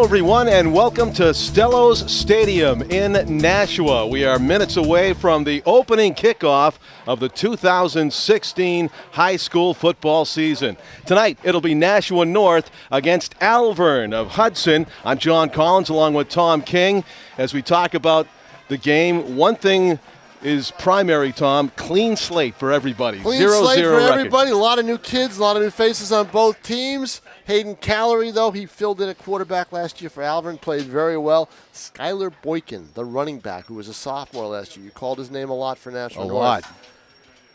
everyone, and welcome to Stellos Stadium in Nashua. We are minutes away from the opening kickoff of the 2016 high school football season. Tonight, it'll be Nashua North against Alvirne of Hudson. I'm John Collins along with Tom King as we talk about the game. One thing is primary, Tom, clean slate for everybody. Clean 0-0 slate for record. everybody. A lot of new kids, a lot of new faces on both teams. Hayden Callery, though, he filled in at quarterback last year for Alvirne, played very well. Skylar Boykin, the running back, who was a sophomore last year. You called his name a lot for Nashua North. A lot.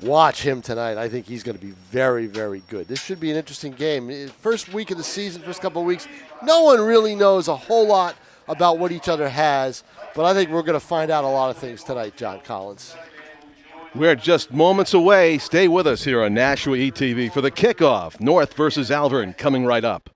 Watch him tonight. I think he's going to be very, very good. This should be an interesting game. First week of the season, first couple of weeks, no one really knows a whole lot about what each other has, but I think we're going to find out a lot of things tonight, John Collins. We're just moments away. Stay with us here on NashuaETV for the kickoff. North versus Alvirne coming right up.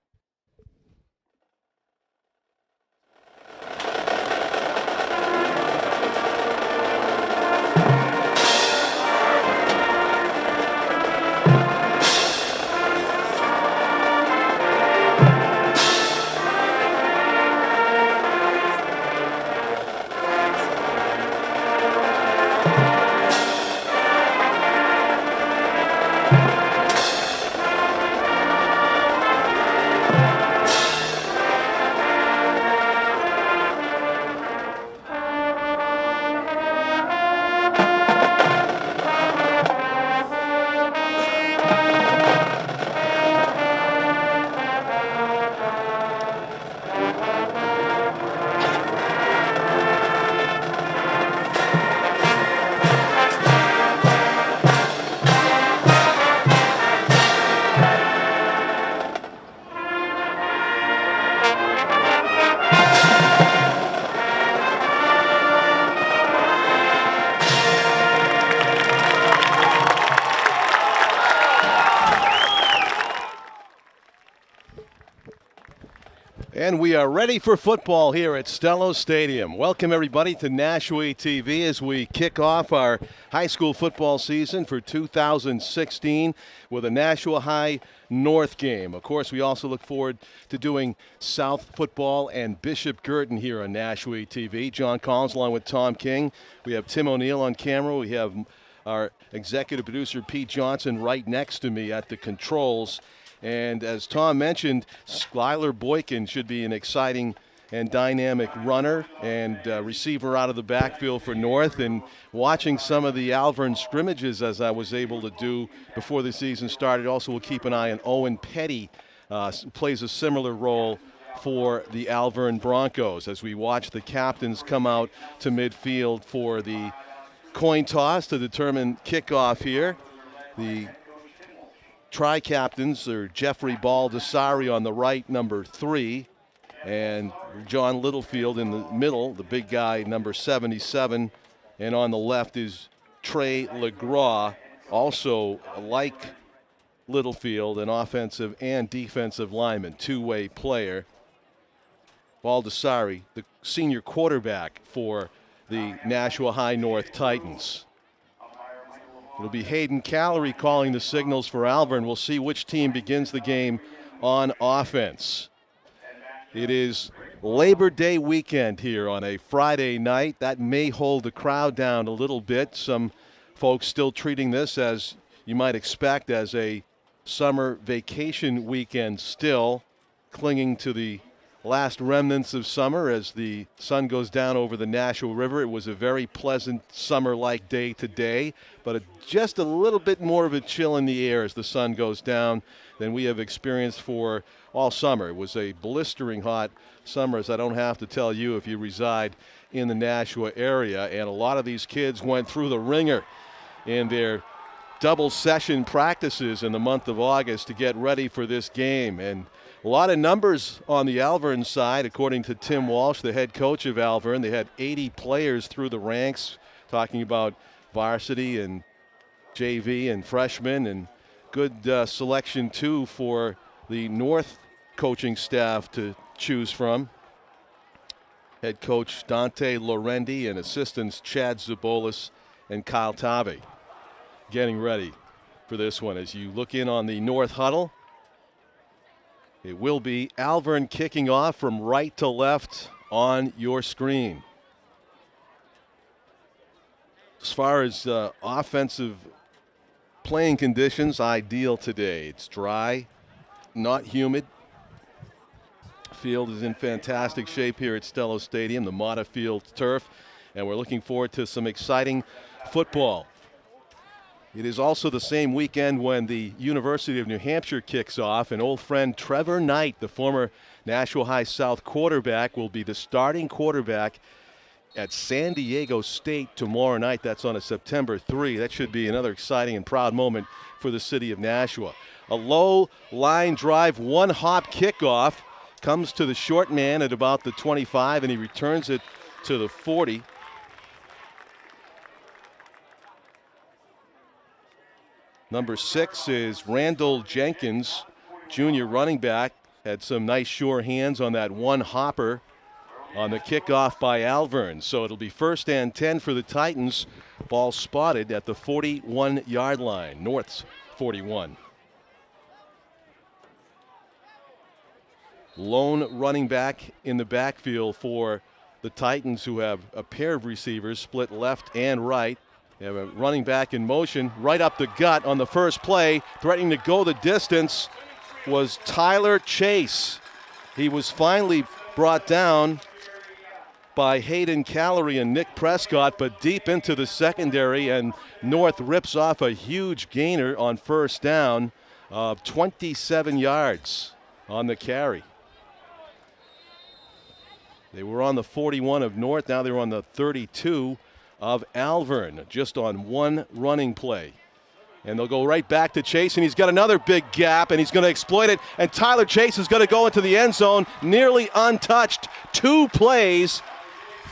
And we are ready for football here at Stellos Stadium. Welcome, everybody, to NashuaETV as we kick off our high school football season for 2016 with a Nashua High North game. Of course, we also look forward to doing South football and Bishop Girton here on NashuaETV. John Collins along with Tom King. We have Tim O'Neill on camera. We have our executive producer, Pete Johnson, right next to me at the controls. And as Tom mentioned, Skylar Boykin should be an exciting and dynamic runner and receiver out of the backfield for North. And watching some of the Alvirne scrimmages as I was able to do before the season started, also we'll keep an eye on Owen Petty, plays a similar role for the Alvirne Broncos as we watch the captains come out to midfield for the coin toss to determine kickoff here. The tri-captains are Jeffrey Baldessari on the right, number 3, and John Littlefield in the middle, the big guy, number 77, and on the left is Trey LeGras, also like Littlefield, an offensive and defensive lineman, two-way player. Baldessari, the senior quarterback for the Nashua High North Titans. It'll be Hayden Callery calling the signals for Alvirne. We'll see which team begins the game on offense. It is Labor Day weekend here on a Friday night. That may hold the crowd down a little bit. Some folks still treating this, as you might expect, as a summer vacation weekend still, clinging to the last remnants of summer as the sun goes down over the Nashua River. It was a very pleasant summer-like day today, but just a little bit more of a chill in the air as the sun goes down than we have experienced for all summer. It was a blistering hot summer, as I don't have to tell you if you reside in the Nashua area, and a lot of these kids went through the ringer in their double session practices in the month of August to get ready for this game. And a lot of numbers on the Alvirne side, according to Tim Walsh, the head coach of Alvirne. They had 80 players through the ranks, talking about varsity and JV and freshmen, and good selection, too, for the North coaching staff to choose from. Head coach Dante Lorendi and assistants Chad Zabolis and Kyle Tave getting ready for this one. As you look in on the North huddle, It will be Alvirne kicking off from right to left on your screen. As far as offensive playing conditions, ideal today. It's dry, not humid. Field is in fantastic shape here at Stellos Stadium, the Mata Field turf, and we're looking forward to some exciting football. It is also the same weekend when the University of New Hampshire kicks off, and old friend Trevor Knight, the former Nashua High South quarterback, will be the starting quarterback at San Diego State tomorrow night. That's on a September 3. That should be another exciting and proud moment for the city of Nashua. A low line drive, one-hop kickoff, comes to the short man at about the 25, and he returns it to the 40. Number 6 is Randall Jenkins, junior running back. Had some nice sure hands on that one hopper on the kickoff by Alvirne. So it'll be 1st and 10 for the Titans. Ball spotted at the 41-yard line, North's 41. Lone running back in the backfield for the Titans, who have a pair of receivers split left and right. They have a running back in motion right up the gut on the first play. Threatening to go the distance was Tyler Chase. He was finally brought down by Hayden Callery and Nick Prescott, but deep into the secondary, and North rips off a huge gainer on first down of 27 yards on the carry. They were on the 41 of North. Now they're on the 32 of Alvirne, just on one running play. And they'll go right back to Chase, and he's got another big gap, and he's going to exploit it. And Tyler Chase is going to go into the end zone, nearly untouched. 2 plays,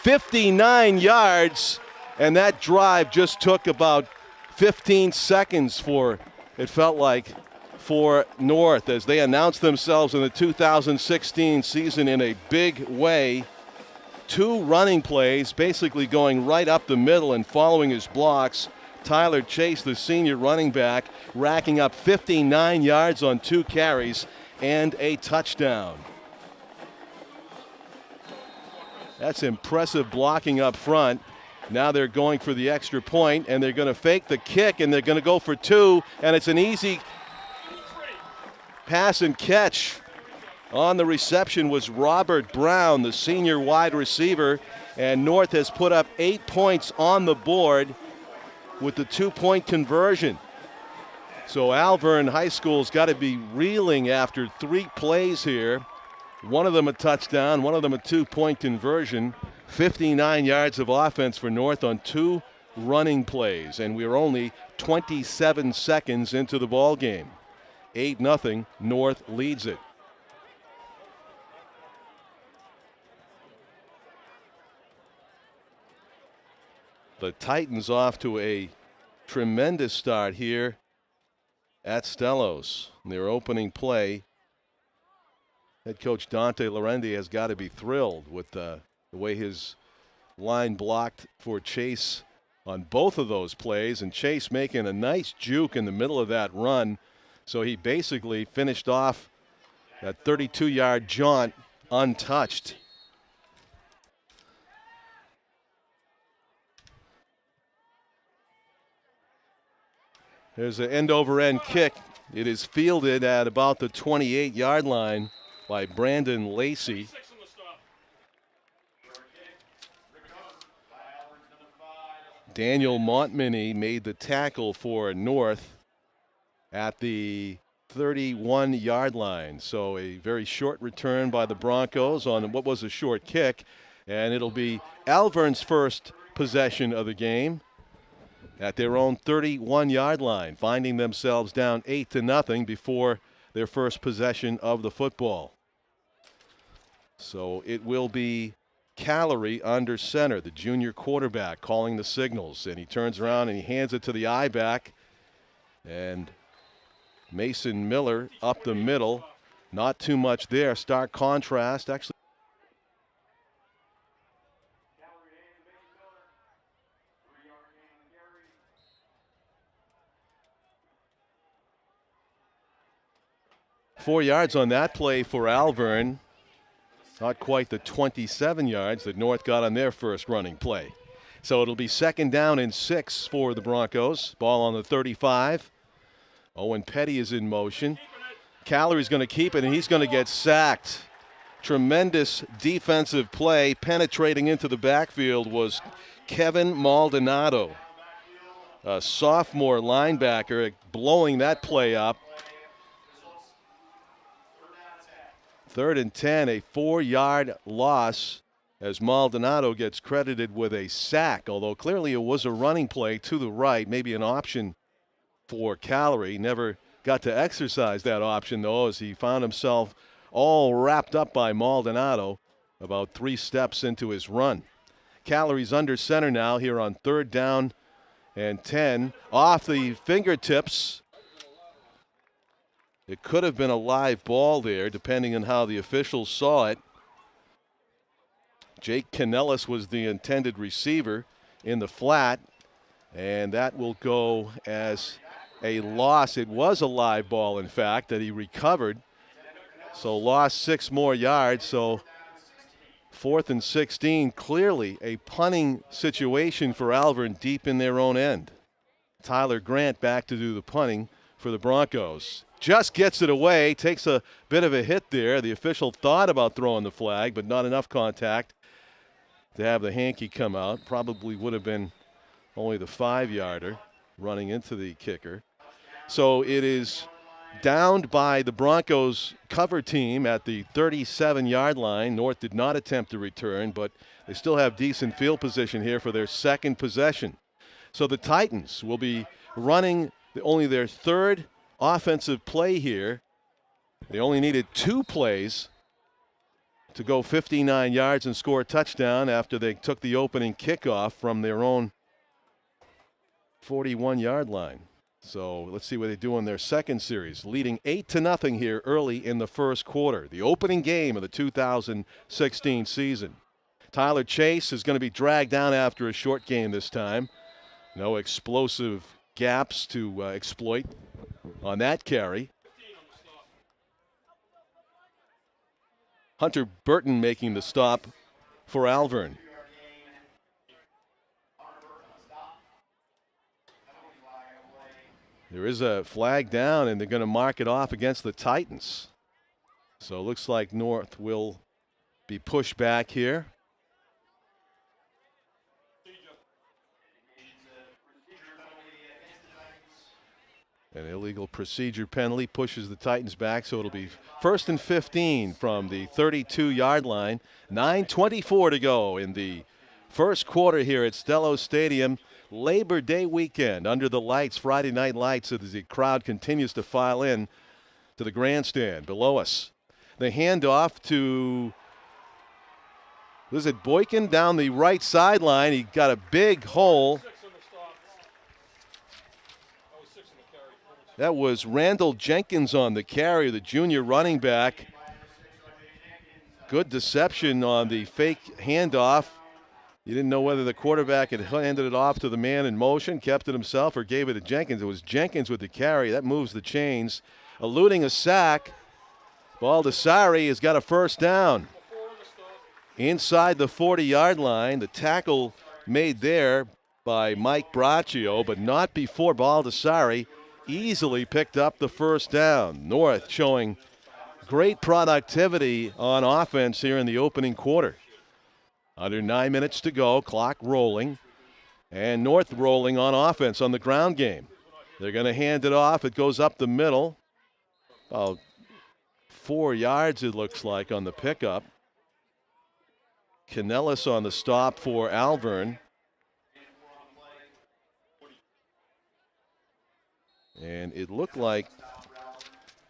59 yards, and that drive just took about 15 seconds for, it felt like, for North as they announced themselves in the 2016 season in a big way. 2 running plays, basically going right up the middle and following his blocks. Tyler Chase, the senior running back, racking up 59 yards on 2 carries and a touchdown. That's impressive blocking up front. Now they're going for the extra point, and they're going to fake the kick, and they're going to go for 2, and it's an easy pass and catch. On the reception was Robert Brown, the senior wide receiver, and North has put up 8 points on the board with the 2-point conversion. So Alvirne High School's got to be reeling after 3 plays here. One of them a touchdown, one of them a 2-point conversion. 59 yards of offense for North on 2 running plays, and we're only 27 seconds into the ball game. 8-0, North leads it. The Titans off to a tremendous start here at Stellos. Their opening play, head coach Dante Lorendi has got to be thrilled with the way his line blocked for Chase on both of those plays, and Chase making a nice juke in the middle of that run. So he basically finished off that 32-yard jaunt untouched. There's an end-over-end kick. It is fielded at about the 28-yard line by Brandon Lacey. Daniel Montminy made the tackle for North at the 31-yard line. So a very short return by the Broncos on what was a short kick. And it'll be Alvirne's first possession of the game at their own 31-yard line, finding themselves down 8-0 before their first possession of the football. So it will be Callery under center, the junior quarterback, calling the signals. And he turns around and he hands it to the I-back. And Mason Miller up the middle. Not too much there. Stark contrast, actually. 4 yards on that play for Alvirne. Not quite the 27 yards that North got on their first running play. So it'll be 2nd down and 6 for the Broncos. Ball on the 35. Owen Petty is in motion. Callery's going to keep it, and he's going to get sacked. Tremendous defensive play. Penetrating into the backfield was Kevin Maldonado, a sophomore linebacker, blowing that play up. 3rd and 10, a 4-yard loss as Maldonado gets credited with a sack, although clearly it was a running play to the right, maybe an option for Callery. Never got to exercise that option, though, as he found himself all wrapped up by Maldonado about 3 steps into his run. Callery's under center now here on 3rd down and 10. Off the fingertips. It could have been a live ball there, depending on how the officials saw it. Jake Canellis was the intended receiver in the flat, and that will go as a loss. It was a live ball, in fact, that he recovered. So lost 6 more yards. So 4th and 16, clearly a punting situation for Alvirne deep in their own end. Tyler Grant back to do the punting for the Broncos. Just gets it away, takes a bit of a hit there. The official thought about throwing the flag, but not enough contact to have the hanky come out. Probably would have been only the 5-yarder running into the kicker. So it is downed by the Broncos cover team at the 37-yard line. North did not attempt to return, but they still have decent field position here for their 2nd possession. So the Titans will be running only their 3rd offensive play here. They only needed 2 plays to go 59 yards and score a touchdown after they took the opening kickoff from their own 41-yard line. So let's see what they do in their 2nd series, leading 8-0 here early in the 1st quarter, the opening game of the 2016 season. Tyler Chase is going to be dragged down after a short game this time. No explosive gaps to exploit on that carry. Hunter Burton making the stop for Alvirne. There is a flag down, and they're going to mark it off against the Titans. So it looks like North will be pushed back here. An illegal procedure penalty pushes the Titans back, so it'll be 1st and 15 from the 32-yard line. 9:24 to go in the 1st quarter here at Stellos Stadium. Labor Day weekend under the lights, Friday night lights, as the crowd continues to file in to the grandstand below us. The handoff to, was it Boykin down the right sideline? He got a big hole. That was Randall Jenkins on the carry, the junior running back. Good deception on the fake handoff. You didn't know whether the quarterback had handed it off to the man in motion, kept it himself, or gave it to Jenkins. It was Jenkins with the carry. That moves the chains. Eluding a sack. Baldessari has got a 1st down. Inside the 40-yard line. The tackle made there by Mike Braccio, but not before Baldessari easily picked up the 1st down. North showing great productivity on offense here in the opening quarter. Under 9 minutes to go, clock rolling, and North rolling on offense on the ground game. They're going to hand it off. It goes up the middle. About 4 yards, it looks like, on the pickup. Canellis on the stop for Alvirne. And it looked like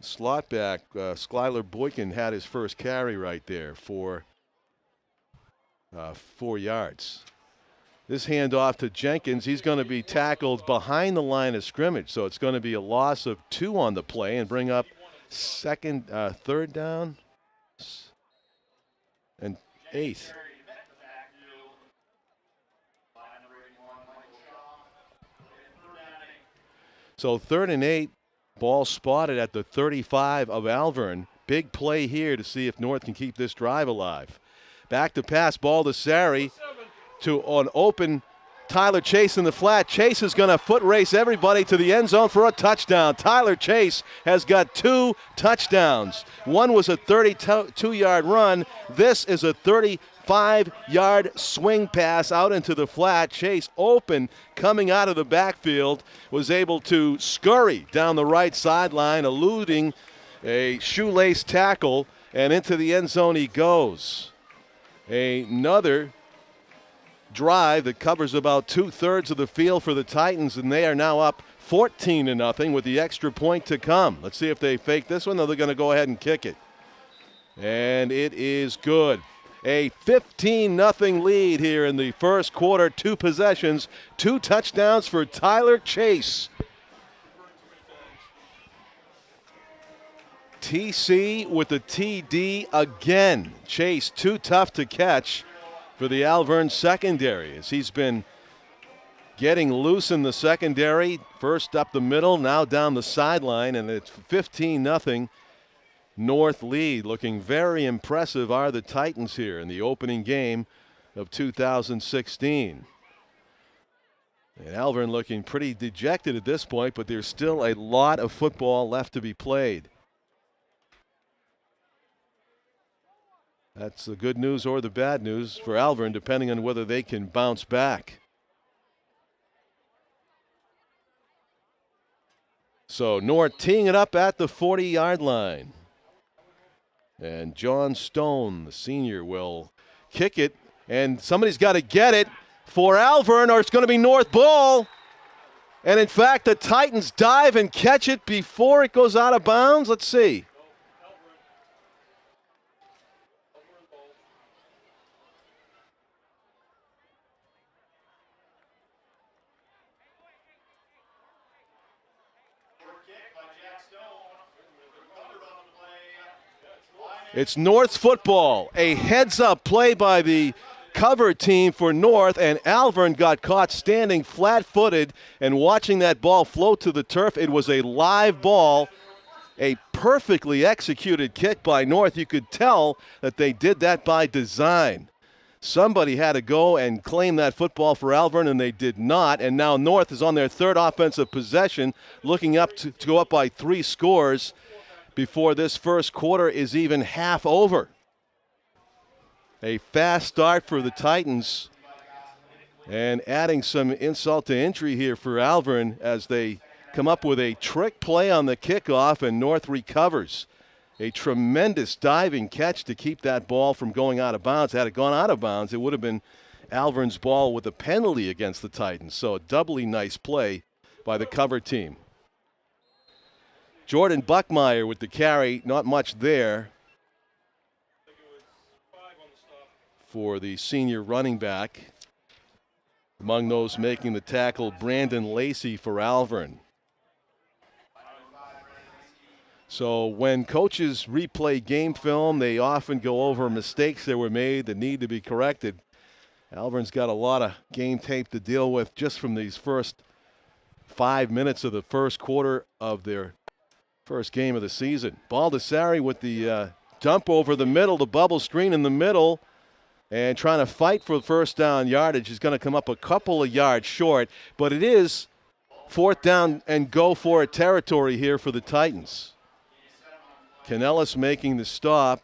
slot back Skylar Boykin had his first carry right there for 4 yards. This handoff to Jenkins, he's going to be tackled behind the line of scrimmage, so it's going to be a loss of 2 on the play and bring up 3rd down and 8. So 3rd and 8 Ball spotted at the 35 of Alvirne. Big play here to see if North can keep this drive alive. Back to pass, ball to Sari, to an open Tyler Chase in the flat. Chase is going to foot race everybody to the end zone for a touchdown. Tyler Chase has got 2 touchdowns. One was a 32-yard run. This is a 35-yard swing pass out into the flat. Chase, open, coming out of the backfield, was able to scurry down the right sideline, eluding a shoelace tackle, and into the end zone he goes. Another drive that covers about 2/3 of the field for the Titans, and they are now up 14-0 with the extra point to come. Let's see if they fake this one, or they're going to go ahead and kick it. And it is good. A 15-0 lead here in the first quarter. 2 possessions, 2 touchdowns for Tyler Chase. TC with the TD again. Chase, too tough to catch for the Alvirne secondary, as he's been getting loose in the secondary. First up the middle, now down the sideline, and it's 15-0 North lead. Looking very impressive are the Titans here in the opening game of 2016. And Alvirne looking pretty dejected at this point, but there's still a lot of football left to be played. That's the good news or the bad news for Alvirne, depending on whether they can bounce back. So North teeing it up at the 40-yard line. And John Stone, the senior, will kick it. And somebody's got to get it for Alvirne, or it's going to be North ball. And in fact, the Titans dive and catch it before it goes out of bounds. Let's see. It's North's football. A heads-up play by the cover team for North, and Alvirne got caught standing flat-footed and watching that ball float to the turf. It was a live ball, a perfectly executed kick by North. You could tell that they did that by design. Somebody had to go and claim that football for Alvirne, and they did not. And now North is on their 3rd offensive possession, looking up to go up by 3 scores before this first quarter is even half over. A fast start for the Titans, and adding some insult to injury here for Alvirne as they come up with a trick play on the kickoff, and North recovers. A tremendous diving catch to keep that ball from going out of bounds. Had it gone out of bounds, it would have been Alvirne's ball with a penalty against the Titans. So a doubly nice play by the cover team. Jordan Buckmeyer with the carry, not much there for the senior running back. Among those making the tackle, Brandon Lacey for Alvirne. So when coaches replay game film, they often go over mistakes that were made that need to be corrected. Alvirne's got a lot of game tape to deal with just from these first 5 minutes of the first quarter of their first game of the season. Ball to Sari with the dump over the middle, the bubble screen in the middle, and trying to fight for first down yardage. He's going to come up a couple of yards short, but it is 4th down and go for it territory here for the Titans. Canellis making the stop.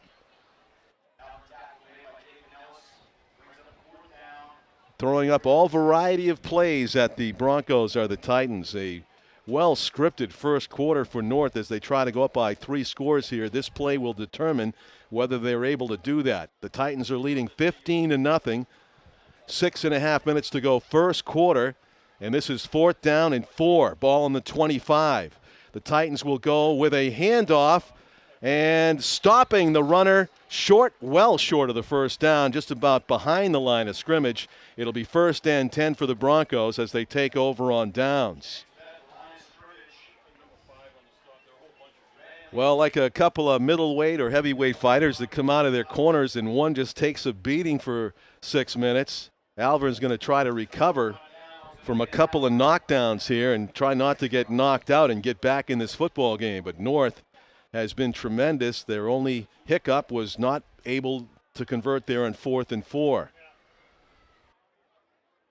Throwing up all variety of plays at the Broncos are the Titans. A well-scripted first quarter for North as they try to go up by 3 scores here. This play will determine whether they're able to do that. The Titans are leading 15-0. 6.5 minutes to go first quarter, and this is 4th down and 4. Ball on the 25. The Titans will go with a handoff and stopping the runner short, well short of the first down, just about behind the line of scrimmage. It'll be 1st and 10 for the Broncos as they take over on downs. Well, like a couple of middleweight or heavyweight fighters that come out of their corners and one just takes a beating for 6 minutes, Alvirne's going to try to recover from a couple of knockdowns here and try not to get knocked out and get back in this football game. But North has been tremendous. Their only hiccup was not able to convert there on 4th and 4.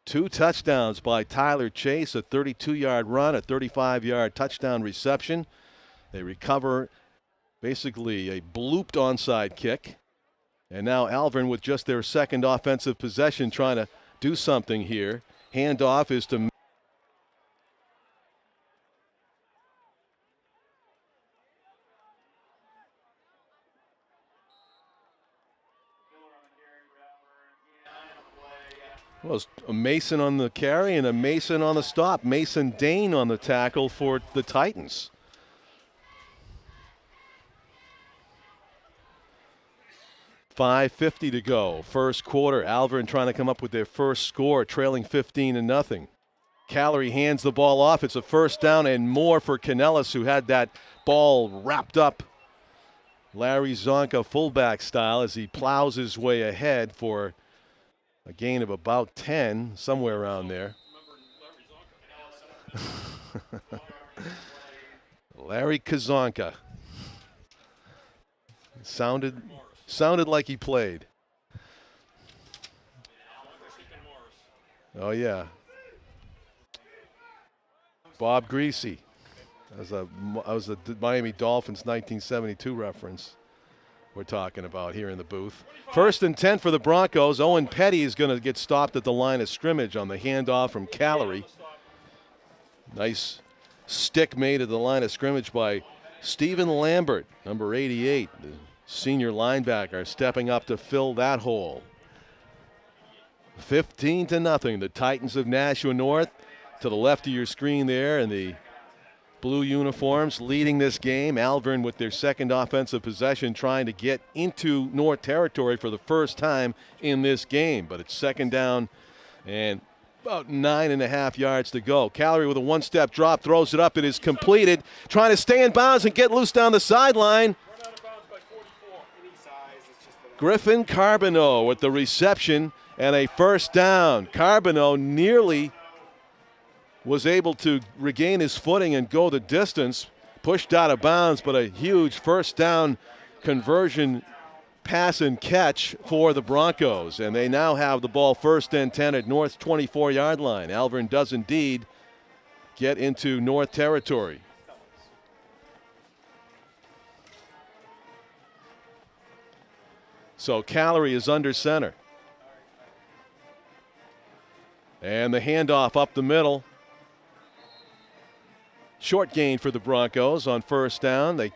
2 touchdowns by Tyler Chase, a 32-yard run, a 35-yard touchdown reception. They recover basically a blooped onside kick. And now Alvirne with just their second offensive possession trying to do something here. Handoff is to well, a Mason on the carry and a Mason on the stop. Mason Dane on the tackle for the Titans. .550 to go. First quarter. Alvirne trying to come up with their first score, trailing 15-0. Callery hands the ball off. It's a first down and more for Canellis, who had that ball wrapped up Larry Zonka fullback style as he plows his way ahead for a gain of about 10, somewhere around there. Larry Kazonka. Sounded like he played. Oh, yeah. Bob Greasy. That was the Miami Dolphins 1972 reference we're talking about here in the booth. 1st and 10 for the Broncos. Owen Petty is going to get stopped at the line of scrimmage on the handoff from Callery. Nice stick made at the line of scrimmage by Stephen Lambert, number 88, the senior linebacker, stepping up to fill that hole. 15-0. The Titans of Nashua North to the left of your screen there in the blue uniforms leading this game. Alvirne with their second offensive possession trying to get into North territory for the first time in this game. But it's second down and about 9.5 yards to go. Callery with a one-step drop, throws it up. It is completed. Trying to stay in bounds and get loose down the sideline. Griffin Carbonneau with the reception and a first down. Carbonneau nearly was able to regain his footing and go the distance, pushed out of bounds, but a huge first down conversion pass and catch for the Broncos. And they now have the ball 1st and 10 at North's 24-yard line. Alvirne does indeed get into North territory. So Callery is under center. And the handoff up the middle. Short gain for the Broncos on first down. They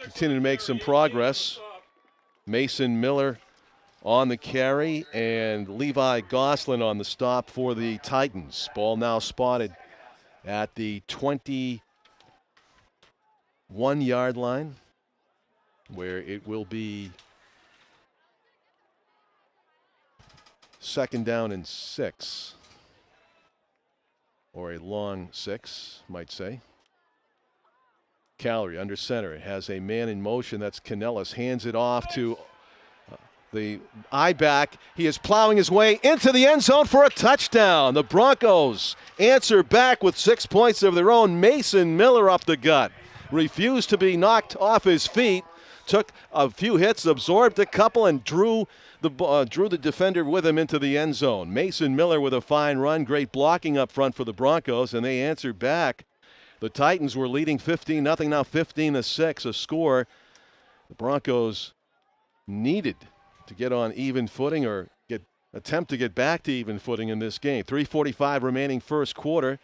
continue to make some progress. Mason Miller on the carry and Levi Goslin on the stop for the Titans. Ball now spotted at the 21-yard line, where it will be second down and 6. Or a long 6, might say. Callery under center. It has a man in motion. That's Canellis. Hands it off to the I-back. He is plowing his way into the end zone for a touchdown. The Broncos answer back with 6 points of their own. Mason Miller up the gut. Refused to be knocked off his feet. Took a few hits, absorbed a couple, and drew the defender with him into the end zone. Mason Miller with a fine run, great blocking up front for the Broncos, and they answered back. The Titans were leading 15-0, now 15-6, a score the Broncos needed to get on even footing or attempt to get back to even footing in this game. 3:45 remaining first quarter,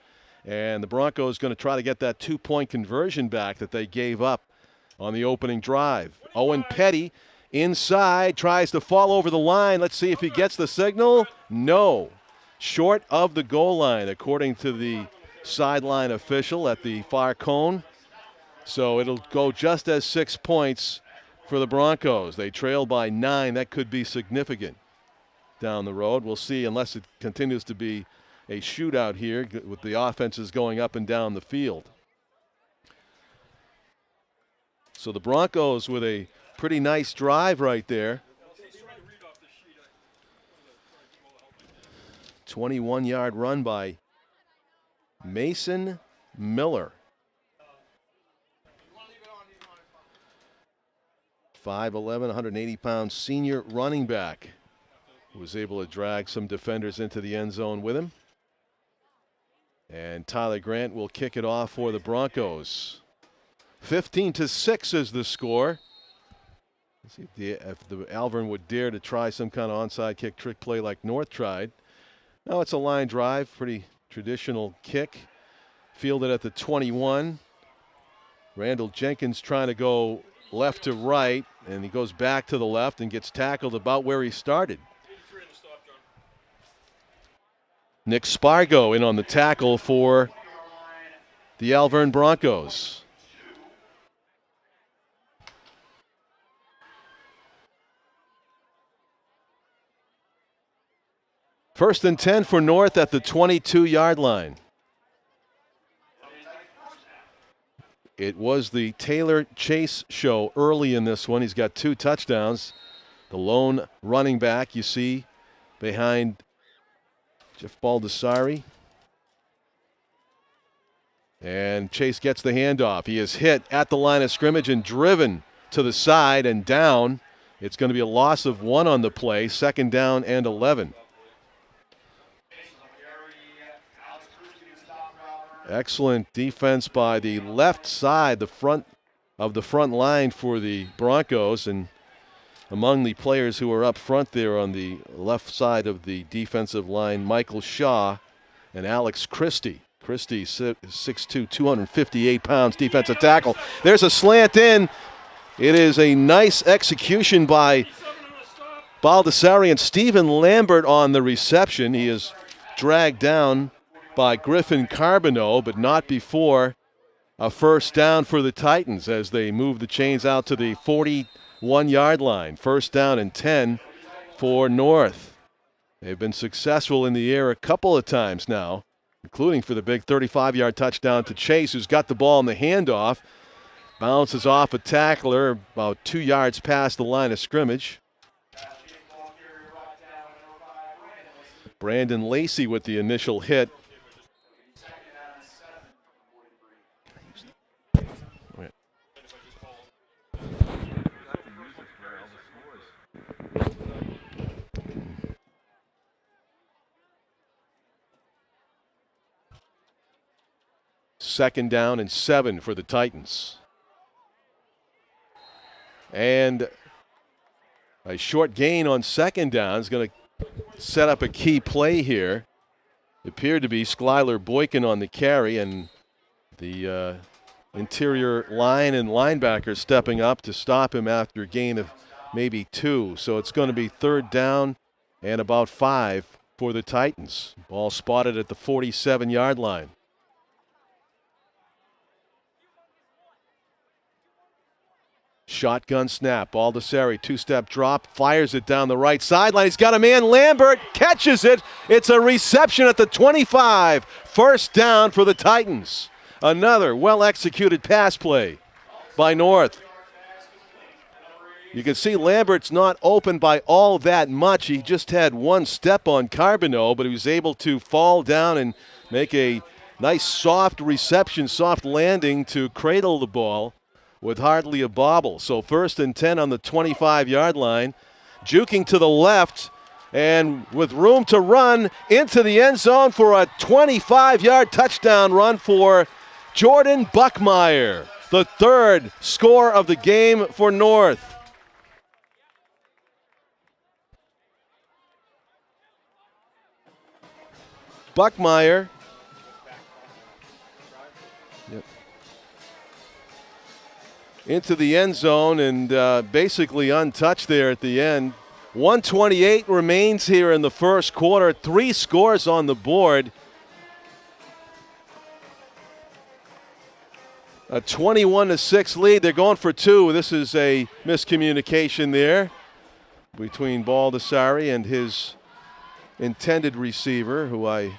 and the Broncos going to try to get that 2-point conversion back that they gave up on the opening drive. Owen Petty inside, tries to fall over the line. Let's see if he gets the signal. No. Short of the goal line, according to the sideline official at the far cone. So it'll go just as 6 points for the Broncos. They trail by 9. That could be significant down the road. We'll see, unless it continues to be a shootout here with the offenses going up and down the field. So the Broncos with a pretty nice drive right there. 21-yard run by Mason Miller. 5'11", 180-pound senior running back was able to drag some defenders into the end zone with him. And Tyler Grant will kick it off for the Broncos. 15-6 is the score. Let's see if the Alvirne would dare to try some kind of onside kick trick play like North tried. No, it's a line drive, pretty traditional kick. Fielded at the 21. Randall Jenkins trying to go left to right, and he goes back to the left and gets tackled about where he started. Nick Spargo in on the tackle for the Alvirne Broncos. First and 10 for North at the 22-yard line. It was the Taylor Chase show early in this one. He's got 2 touchdowns. The lone running back you see behind Jeff Baldessari. And Chase gets the handoff. He is hit at the line of scrimmage and driven to the side and down. It's going to be a loss of 1 on the play, 2nd down and 11. Excellent defense by the left side, the front of the front line for the Broncos. And among the players who are up front there on the left side of the defensive line, Michael Shaw and Alex Christie. Christie, 6'2", 258 pounds, defensive tackle. There's a slant in. It is a nice execution by Baldessari and Stephen Lambert on the reception. He is dragged down by Griffin Carbonneau, but not before a first down for the Titans as they move the chains out to the 41-yard line. First down and 10 for North. They've been successful in the air a couple of times now, including for the big 35-yard touchdown to Chase, who's got the ball in the handoff. Bounces off a tackler about 2 yards past the line of scrimmage. Brandon Lacey with the initial hit. Second down and 7 for the Titans. And a short gain on second down is going to set up a key play here. It appeared to be Skylar Boykin on the carry, and the interior line and linebacker stepping up to stop him after a gain of maybe 2. So it's going to be 3rd down and about 5 for the Titans. Ball spotted at the 47-yard line. Shotgun snap. Baldessari, 2-step drop, fires it down the right sideline. He's got a man. Lambert catches it. It's a reception at the 25. First down for the Titans. Another well-executed pass play by North. You can see Lambert's not open by all that much. He just had 1 step on Carbonneau, but he was able to fall down and make a nice soft reception, soft landing to cradle the ball with hardly a bobble. So 1st and 10 on the 25-yard line. Juking to the left and with room to run into the end zone for a 25-yard touchdown run for Jordan Buckmeyer. The 3rd score of the game for North. Buckmeyer. Yep. Into the end zone and basically untouched there at the end. 1:28 remains here in the first quarter. 3 scores on the board. A 21-6 lead. They're going for 2. This is a miscommunication there between Baldessari and his intended receiver, who I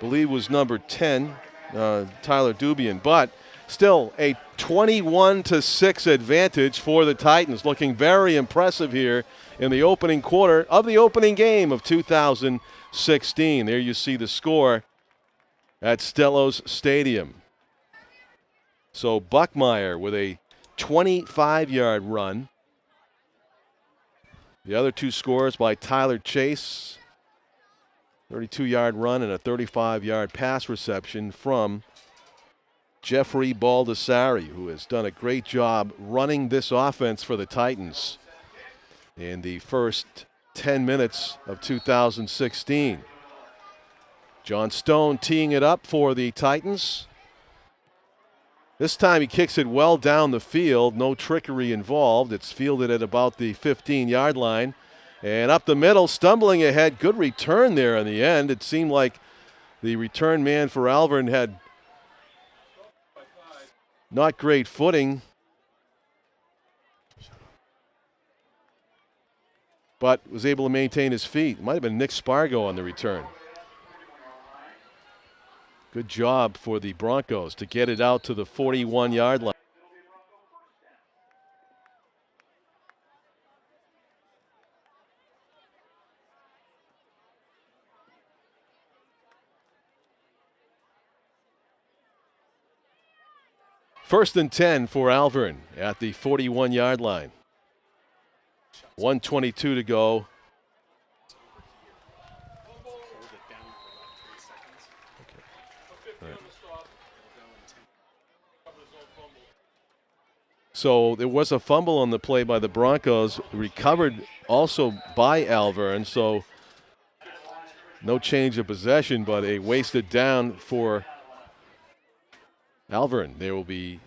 believe was number 10, Tyler Dubian. But Still a 21-6 advantage for the Titans, looking very impressive here in the opening quarter of the opening game of 2016. There you see the score at Stellos Stadium. So Buckmeyer with a 25-yard run. The other two scores by Tyler Chase, 32-yard run and a 35-yard pass reception from Jeffrey Baldessari, who has done a great job running this offense for the Titans in the first 10 minutes of 2016. John Stone teeing it up for the Titans. This time he kicks it well down the field. No trickery involved. It's fielded at about the 15-yard line. And up the middle, stumbling ahead. Good return there in the end. It seemed like the return man for Alvirne had not great footing, but was able to maintain his feet. It might have been Nick Spargo on the return. Good job for the Broncos to get it out to the 41-yard line. First and 10 for Alvirne at the 41-yard line. 1:22 to go. So there was a fumble on the play by the Broncos, recovered also by Alvirne. So no change of possession, but a wasted down for Alvirne. They will be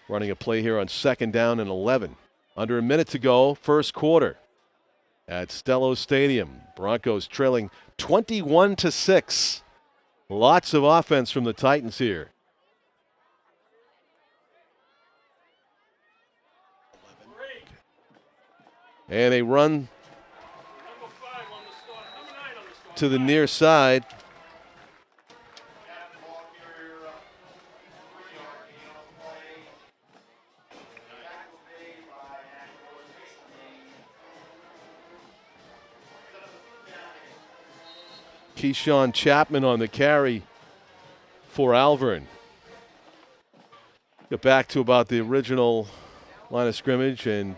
running a play here on 2nd down and 11. Under a minute to go, first quarter at Stellos Stadium. Broncos trailing 21-6. Lots of offense from the Titans here. And a run to the near side. Keyshawn Chapman on the carry for Alvirne. Get back to about the original line of scrimmage and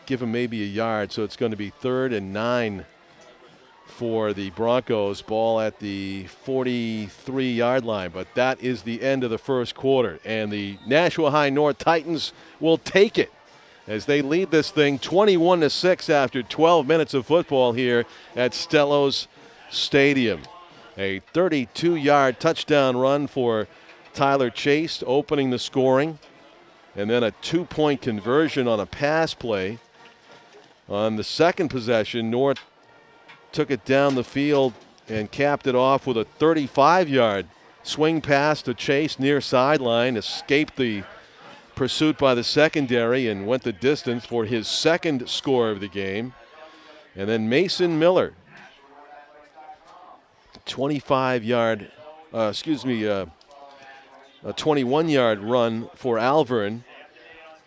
give him maybe a yard. So it's going to be 3rd and 9 for the Broncos. Ball at the 43-yard line. But that is the end of the first quarter. And the Nashua High North Titans will take it as they lead this thing 21-6 after 12 minutes of football here at Stellos Stadium. A 32-yard touchdown run for Tyler Chase, opening the scoring. And then a 2-point conversion on a pass play. On the second possession, North took it down the field and capped it off with a 35-yard swing pass to Chase near sideline, escaped the pursuit by the secondary and went the distance for his second score of the game. And then Mason Miller, a 21-yard run for Alvirne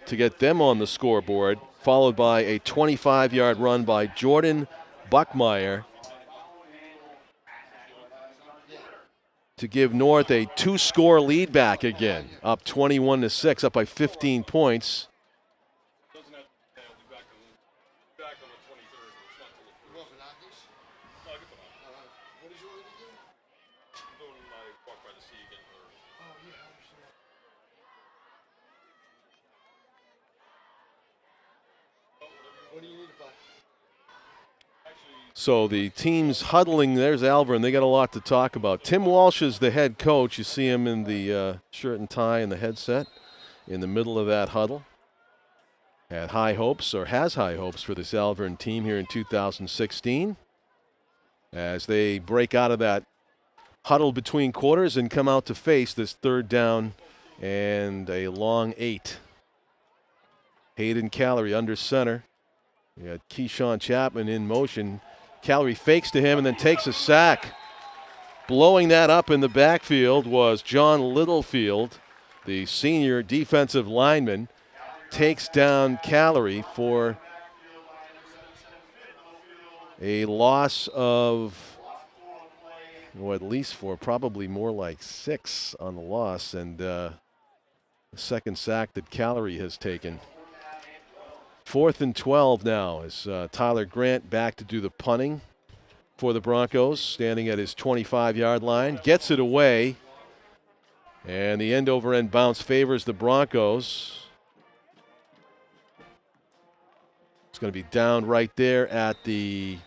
to get them on the scoreboard, followed by a 25-yard run by Jordan Buckmeyer to give North a 2-score lead back again, up 21-6, up by 15 points. So the team's huddling. There's Alvirne. They got a lot to talk about. Tim Walsh is the head coach. You see him in the shirt and tie and the headset in the middle of that huddle. Has high hopes for this Alvirne team here in 2016 as they break out of that huddle between quarters and come out to face this 3rd down and a long 8. Hayden Callery under center. You got Keyshawn Chapman in motion. Callery fakes to him and then takes a sack. Blowing that up in the backfield was John Littlefield, the senior defensive lineman, takes down Callery for a loss of, well, at least 4, probably more like 6 on the loss, and the second sack that Callery has taken. 4th and 12 now as Tyler Grant back to do the punting for the Broncos, standing at his 25-yard line, gets it away, and the end-over-end bounce favors the Broncos. It's going to be down right there at the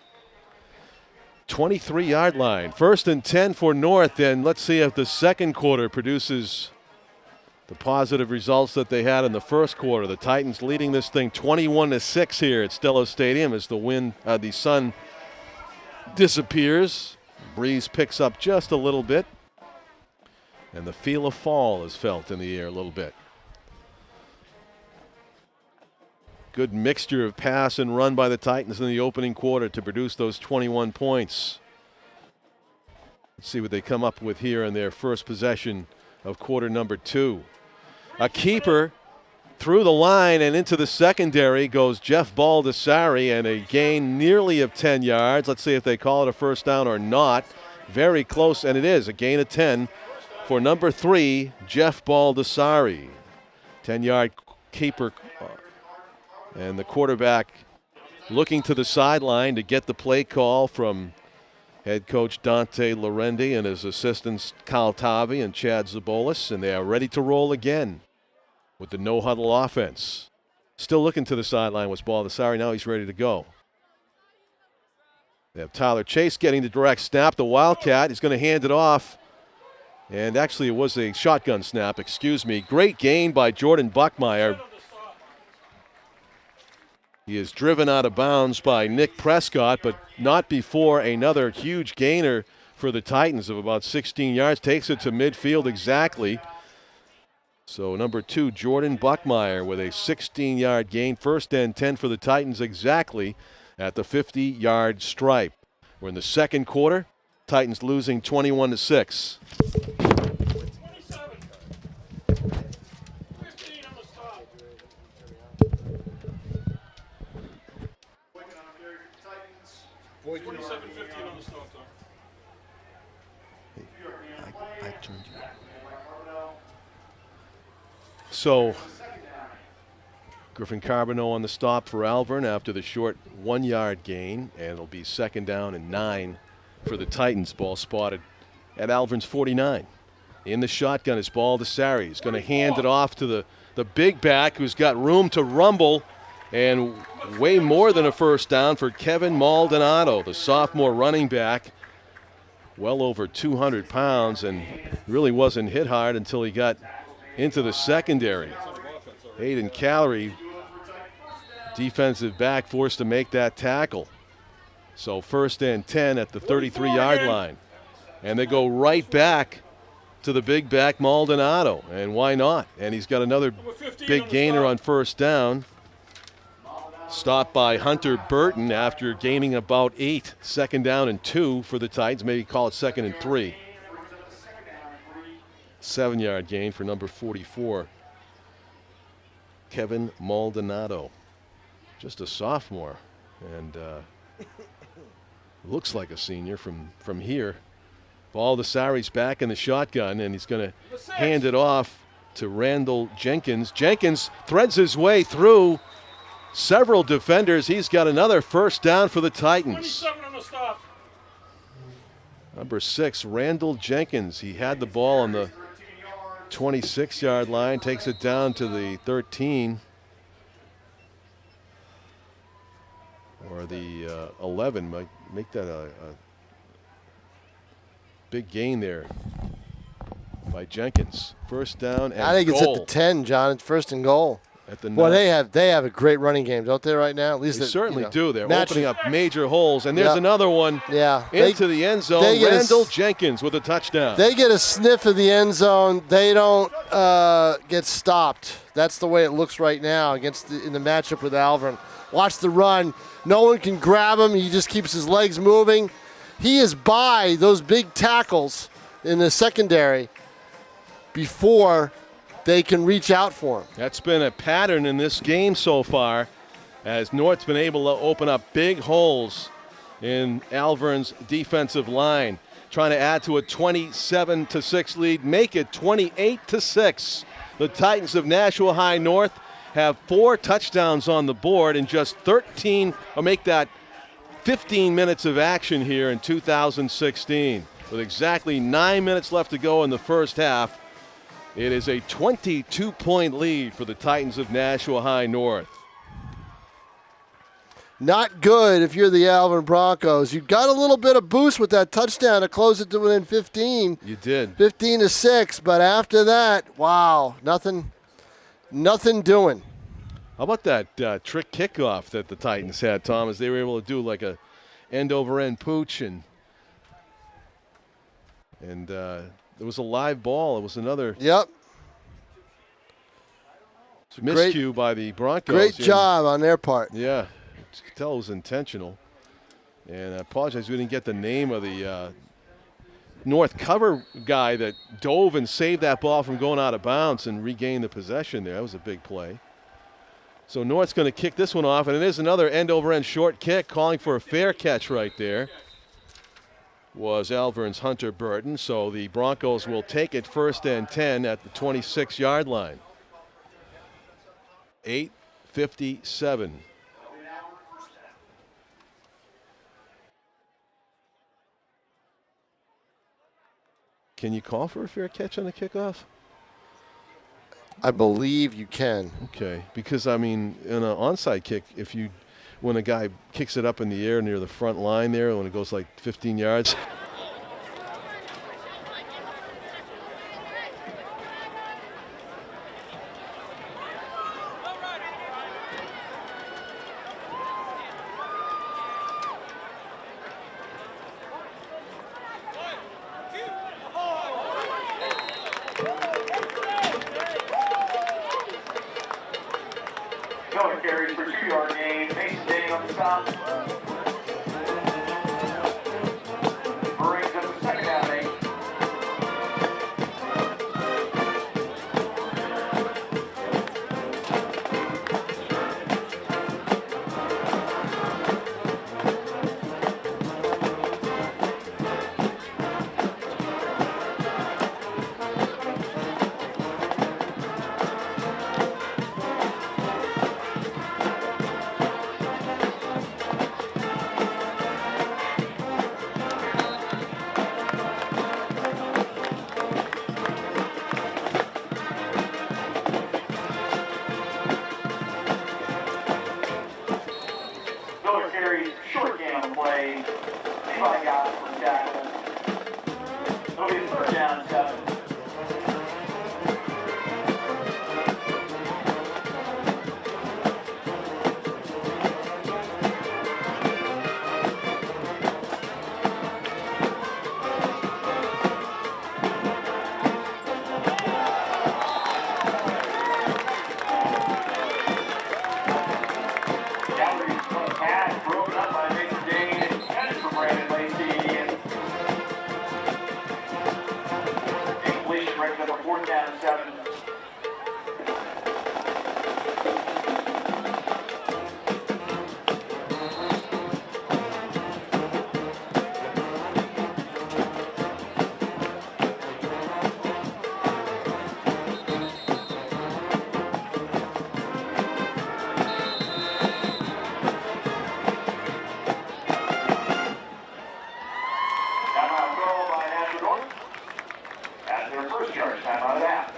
23-yard line. 1st and 10 for North, and let's see if the second quarter produces the positive results that they had in the first quarter. The Titans leading this thing 21-6 here at Stellos Stadium as the sun disappears. Breeze picks up just a little bit, and the feel of fall is felt in the air a little bit. Good mixture of pass and run by the Titans in the opening quarter to produce those 21 points. Let's see what they come up with here in their first possession of quarter number 2. A keeper through the line and into the secondary goes Jeff Baldessari, and a gain nearly of 10 yards. Let's see if they call it a first down or not. Very close, and it is a gain of 10 for number 3, Jeff Baldessari. 10-yard keeper. And the quarterback looking to the sideline to get the play call from head coach Dante Lorendi and his assistants Kyle Tavi and Chad Zabolis, and they are ready to roll again with the no-huddle offense. Still looking to the sideline was Baldessari. Now he's ready to go. They have Tyler Chase getting the direct snap. The Wildcat is going to hand it off. And actually it was a shotgun snap, excuse me. Great gain by Jordan Buckmeyer. He is driven out of bounds by Nick Prescott, but not before another huge gainer for the Titans of about 16 yards. Takes it to midfield exactly. So number 2, Jordan Buckmeyer with a 16-yard gain. 1st and 10 for the Titans exactly at the 50-yard stripe. We're in the second quarter. Titans losing 21-6. So Griffin Carbonneau on the stop for Alvirne after the short 1-yard gain, and it'll be 2nd down and 9 for the Titans. Ball spotted at Alvirne's 49. In the shotgun is Baldessari. He's going to hand it off to the big back who's got room to rumble, and way more than a first down for Kevin Maldonado, the sophomore running back. Well over 200 pounds and really wasn't hit hard until he got into the secondary. Hayden Callery, defensive back, forced to make that tackle. So 1st and 10 at the 33-yard line. And they go right back to the big back Maldonado. And why not? And he's got another big gainer on first down. Stopped by Hunter Burton after gaining about 8. 2nd down and 2 for the Titans. Maybe call it 2nd and 3. 7-yard gain for number 44, Kevin Maldonado. Just a sophomore, and looks like a senior from here. Baldessari's back in the shotgun, and he's going to hand it off to Randall Jenkins. Jenkins threads his way through several defenders. He's got another first down for the Titans. 27 on the stop. Number 6, Randall Jenkins. He had the ball on the 26-yard line, takes it down to the 13 or the 11. Might make that a big gain there by Jenkins. First down and I think goal. It's at the 10, John. It's 1st and goal. At the well, they have a great running game, don't they, right now? At least they certainly do. They're naturally opening up major holes, and there's another one into the end zone. Randall Jenkins with a touchdown. They get a sniff of the end zone. They don't get stopped. That's the way it looks right now in the matchup with Alvirne. Watch the run. No one can grab him. He just keeps his legs moving. He is by those big tackles in the secondary before they can reach out for him. That's been a pattern in this game so far, as North's been able to open up big holes in Alvirne's defensive line, trying to add to a 27-6 lead, make it 28-6. The Titans of Nashua High North have 4 touchdowns on the board in just 13, or make that 15 minutes of action here in 2016. With exactly 9 minutes left to go in the first half, it is a 22-point lead for the Titans of Nashua High North. Not good if you're the Alvirne Broncos. You got a little bit of boost with that touchdown to close it to within 15. You did. 15-6, but after that, wow, nothing doing. How about that trick kickoff that the Titans had, Thomas? They were able to do like a end-over-end pooch, and there was a live ball. It was another miscue by the Broncos. Great job on their part. Yeah. You could tell it was intentional. And I apologize, we didn't get the name of the North cover guy that dove and saved that ball from going out of bounds and regained the possession there. That was a big play. So North's going to kick this one off, and it is another end-over-end short kick, calling for a fair catch right there. Was Alvirne's Hunter Burton. So the Broncos will take it 1st and 10 at the 26-yard line. 8:57. Can you call for a fair catch on the kickoff? I believe you can. Okay, because I mean, in an onside kick, when a guy kicks it up in the air near the front line there, when it goes like 15 yards. Carries for 2-yard gain. Mason Day on the stop. Brings up the second down, 8. Short game on the play. Anybody got it from tackle? It'll be 3rd down and 7. Broken up by Mason Dane and intended for Brandon Lacey. Incompletion brings up a 4th down and 7. Their first charge time out of that.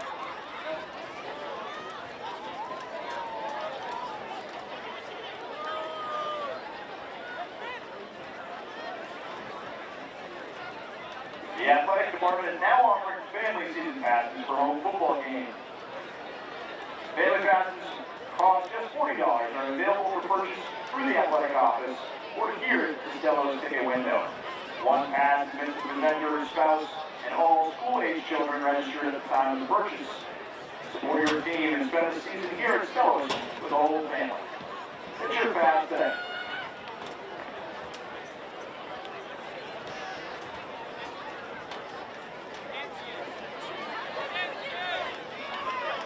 The athletic department is now offering family season passes for home football games. Family passes cost just $40 and are available for purchase through the athletic office or here at the Stellos ticket window. One pass is meant to present your spouse and all school-age children registered at the time of the purchase. Support your team and spend the season here at Stellos with the whole family. Get your pass today.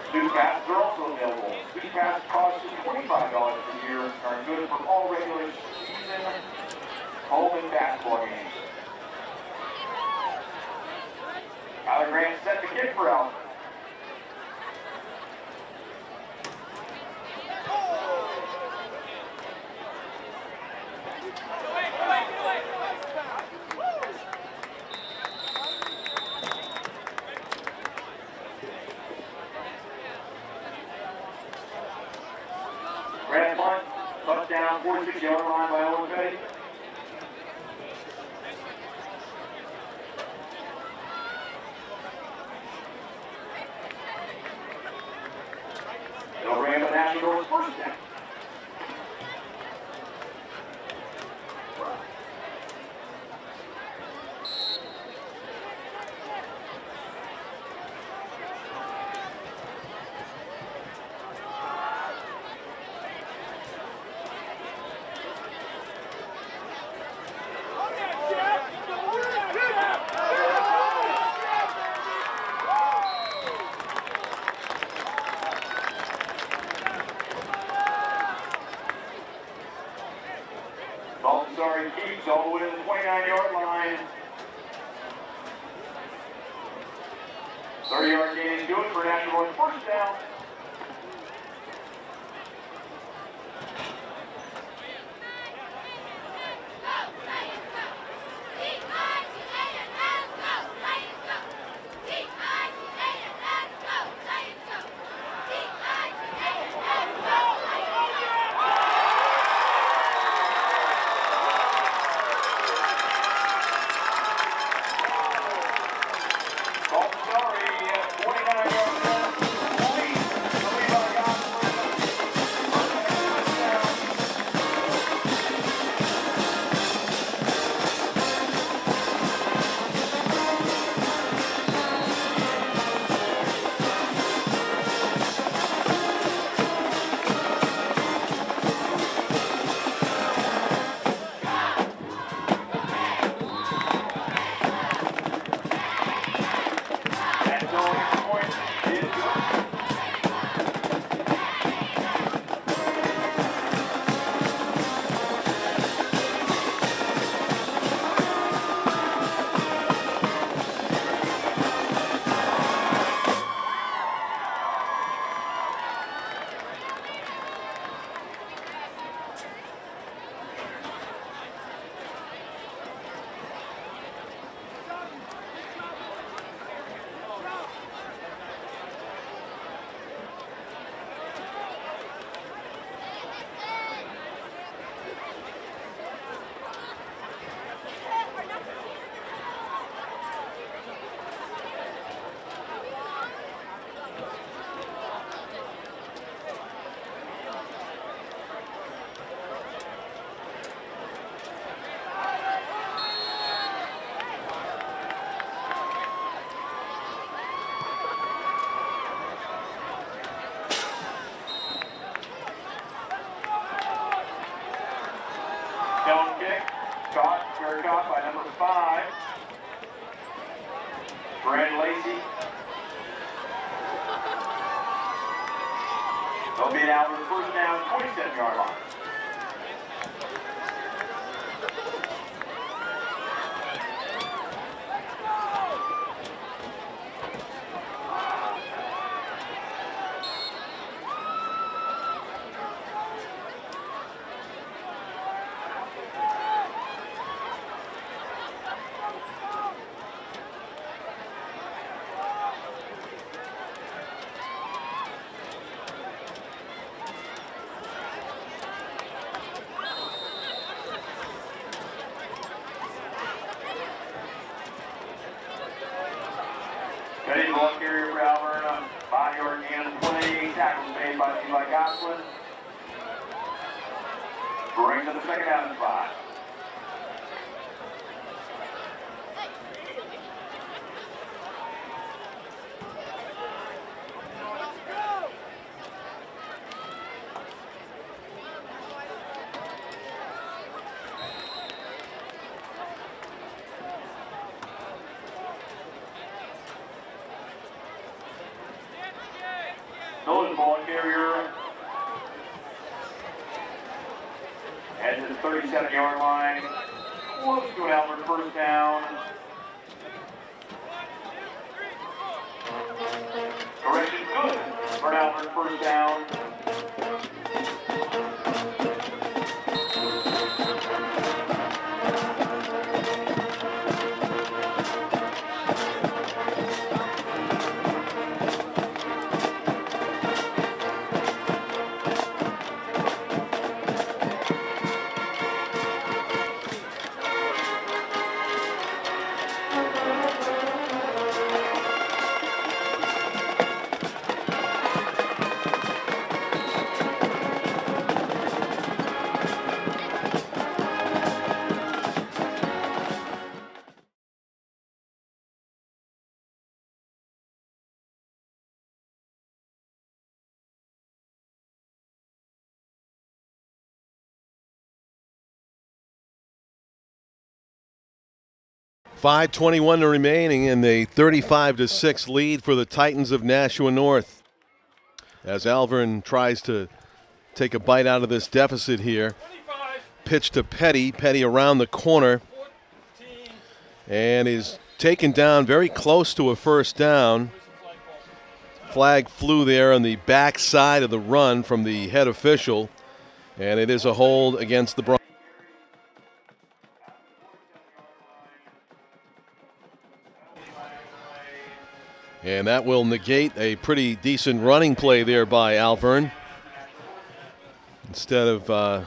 Student passes are also available. Student passes cost just $25 per year and are good for all regular season home and basketball games. Tyler Grant set the kick for Alvirne. Grant punt, touchdown, 46-yard line by Owen Petty. They'll bring up a Nashua North first down. Keeps all the way to the 29-yard line. 30-yard gain is good for Nashua North first down. Stone kick, caught by number 5, Brad Lacey. They'll be out for first down, 27-yard line. Petty ball carrier for Alvirne, body yard gain of 20, tackles made by Eli Goslin. Brings up the second down and 5. 37-yard line. Close to an Alvirne first down. Correction good for an Alvirne first down. .5:21 remaining in the 35-6 lead for the Titans of Nashua North. As Alvirne tries to take a bite out of this deficit here. Pitch to Petty. Petty around the corner. And is taken down very close to a first down. Flag flew there on the back side of the run from the head official. And it is a hold against the Broncos. And that will negate a pretty decent running play there by Alvirne. Instead of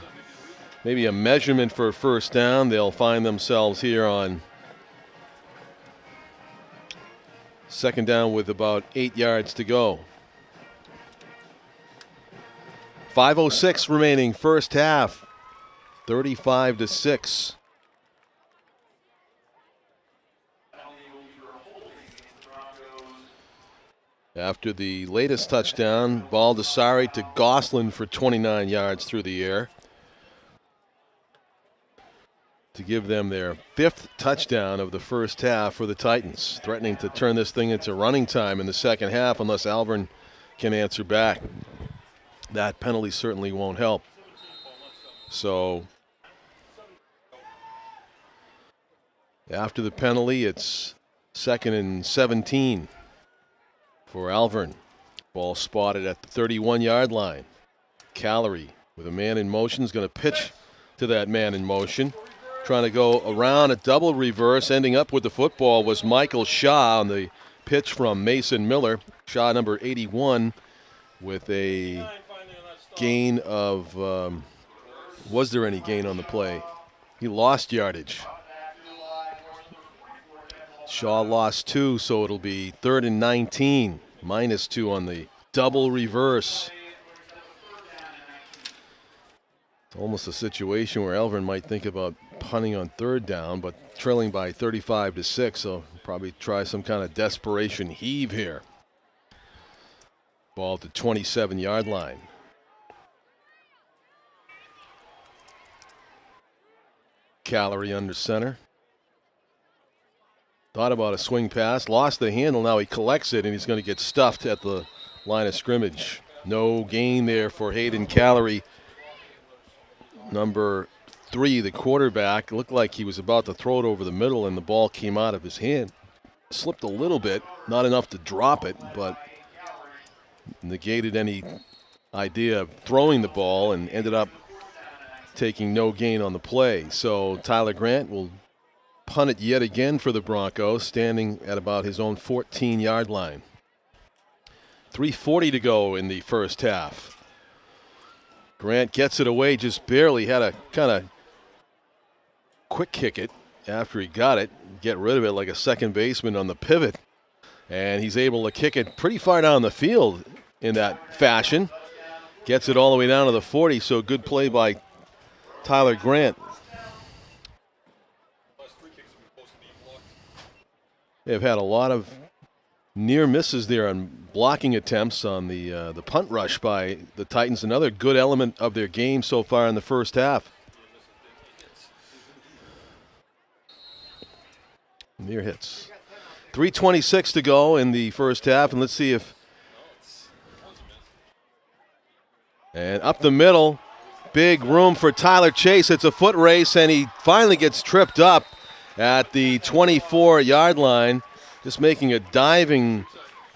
maybe a measurement for a first down, they'll find themselves here on second down with about 8 yards to go. 5:06 remaining, first half, 35-6. After the latest touchdown, Baldessari to Gosselin for 29 yards through the air to give them their fifth touchdown of the first half for the Titans, threatening to turn this thing into running time in the second half unless Alvirne can answer back. That penalty certainly won't help. So after the penalty, it's 2nd and 17. For Alvirne. Ball spotted at the 31-yard line. Callery with a man in motion is going to pitch to that man in motion. Trying to go around a double reverse. Ending up with the football was Michael Shaw on the pitch from Mason Miller. Shaw, number 81, with a gain of, was there any gain on the play? He lost yardage. Shaw lost 2, so it'll be 3rd and 19, -2 on the double reverse. It's almost a situation where Alvirne might think about punting on 3rd down, but trailing by 35-6, so probably try some kind of desperation heave here. Ball at the 27-yard line. Callery under center. Thought about a swing pass, lost the handle, now he collects it, and he's going to get stuffed at the line of scrimmage. No gain there for Hayden Callery. Number 3, the quarterback, looked like he was about to throw it over the middle, and the ball came out of his hand. Slipped a little bit, not enough to drop it, but negated any idea of throwing the ball and ended up taking no gain on the play. So Tyler Grant will punt it yet again for the Broncos, standing at about his own 14-yard line. 3:40 to go in the first half. Grant gets it away just barely, had a kind of quick kick it after he got it, get rid of it like a second baseman on the pivot. And he's able to kick it pretty far down the field in that fashion. Gets it all the way down to the 40, so good play by Tyler Grant. They've had a lot of near misses there on blocking attempts on the punt rush by the Titans. Another good element of their game so far in the first half. Near hits. 3:26 to go in the first half, and let's see if. And up the middle, Big room for Tyler Chase. It's a foot race, and he finally gets tripped up at the 24-yard line. Just making a diving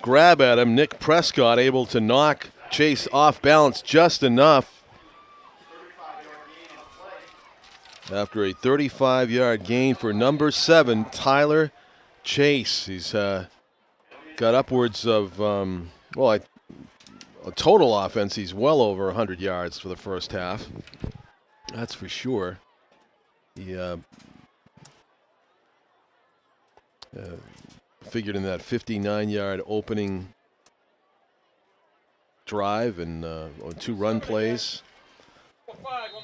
grab at him. Nick Prescott able to knock Chase off balance just enough. After a 35-yard gain for number 7, Tyler Chase. He's got upwards of, a total offense, he's well over 100 yards for the first half. That's for sure. He figured in that 59-yard opening drive and on 2 run plays.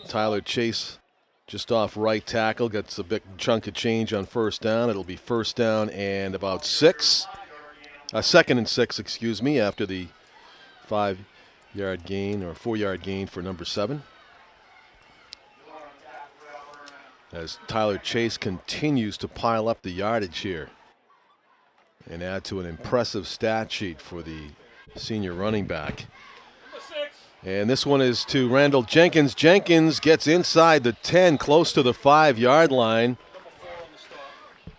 Tyler Chase just off right tackle, gets a big chunk of change on first down. It'll be first down and about 6. Second and 6, excuse me, after the 5-yard gain or 4-yard gain for number 7. As Tyler Chase continues to pile up the yardage here and add to an impressive stat sheet for the senior running back. And this one is to Randall Jenkins. Jenkins gets inside the 10, close to the 5-yard line.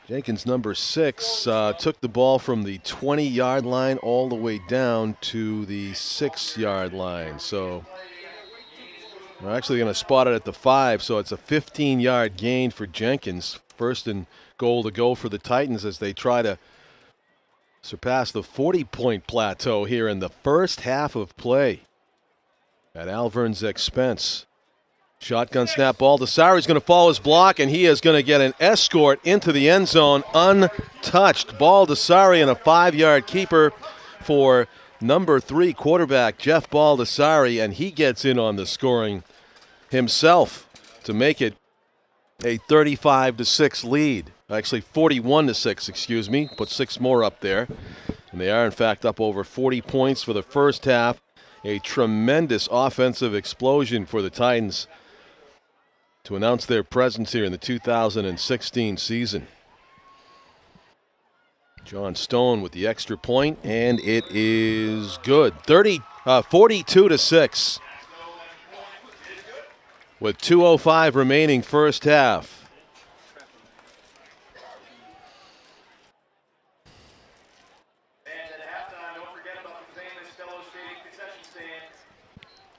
Jenkins, number 6, took the ball from the 20-yard line all the way down to the 6-yard line. So we're actually going to spot it at the 5, so it's a 15-yard gain for Jenkins. First and goal to go for the Titans as they try to surpass the 40-point plateau here in the first half of play at Alvirne's expense. Shotgun snap ball. Desari's going to follow his block, and he is going to get an escort into the end zone untouched. Baldessari and a 5-yard keeper for number 3 quarterback Jeff Baldessari, and he gets in on the scoring himself to make it a 35-6 lead. Actually 41-6, excuse me. Put 6 more up there. And they are, in fact, up over 40 points for the first half. A tremendous offensive explosion for the Titans to announce their presence here in the 2016 season. John Stone with the extra point, and it is good. 42-6 with 2:05 remaining first half. And at halftime, don't forget about the famous Stellos Stadium concession stand.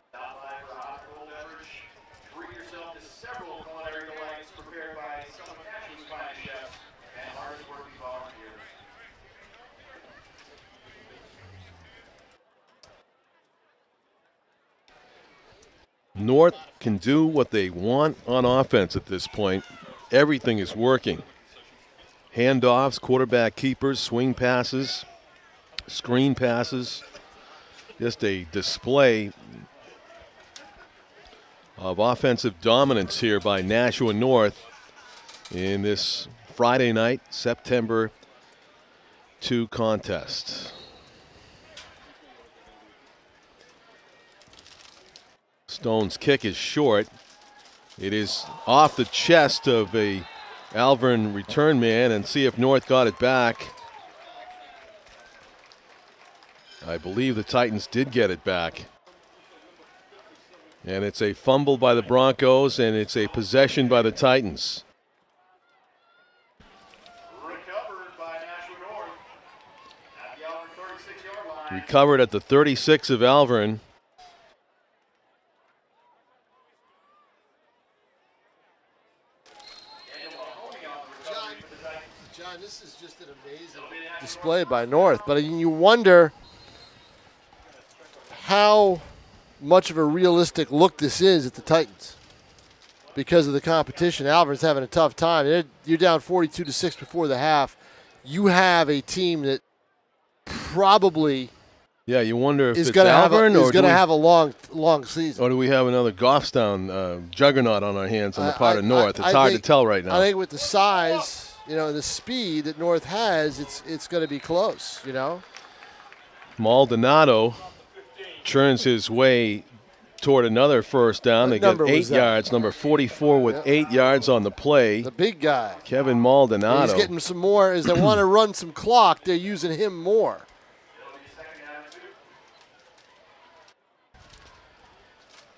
Stop by for a hot cold beverage. Treat yourself to several culinary delights prepared by some of Nashua's finest chefs and hard-working volunteers. North can do what they want on offense at this point. Everything is working. Handoffs, quarterback keepers, swing passes, screen passes. Just a display of offensive dominance here by Nashua North in this Friday night, September 2 contest. Stone's kick is short. It is off the chest of a Alvirne return man, and see if North got it back. I believe the Titans did get it back. And it's a fumble by the Broncos, and it's a possession by the Titans. Recovered by Nashua North at the Alvirne 36-yard line. Recovered at the 36 of Alvirne. John, this is just an amazing display by North, but you wonder how much of a realistic look this is at the Titans because of the competition. Alvirne's having a tough time. You're down 42-6 before the half. You have a team that probably you wonder if is it's going Alvirne to have a long season. Or do we have another Goffstown juggernaut on our hands on the part of North? It's hard to tell right now. I think with the size, the speed that North has, it's going to be close, Maldonado churns his way toward another first down. They get 8 yards. Number 44 with 8 yards on the play. The big guy. Kevin Maldonado. He's getting some more. As they want to run some clock, they're using him more.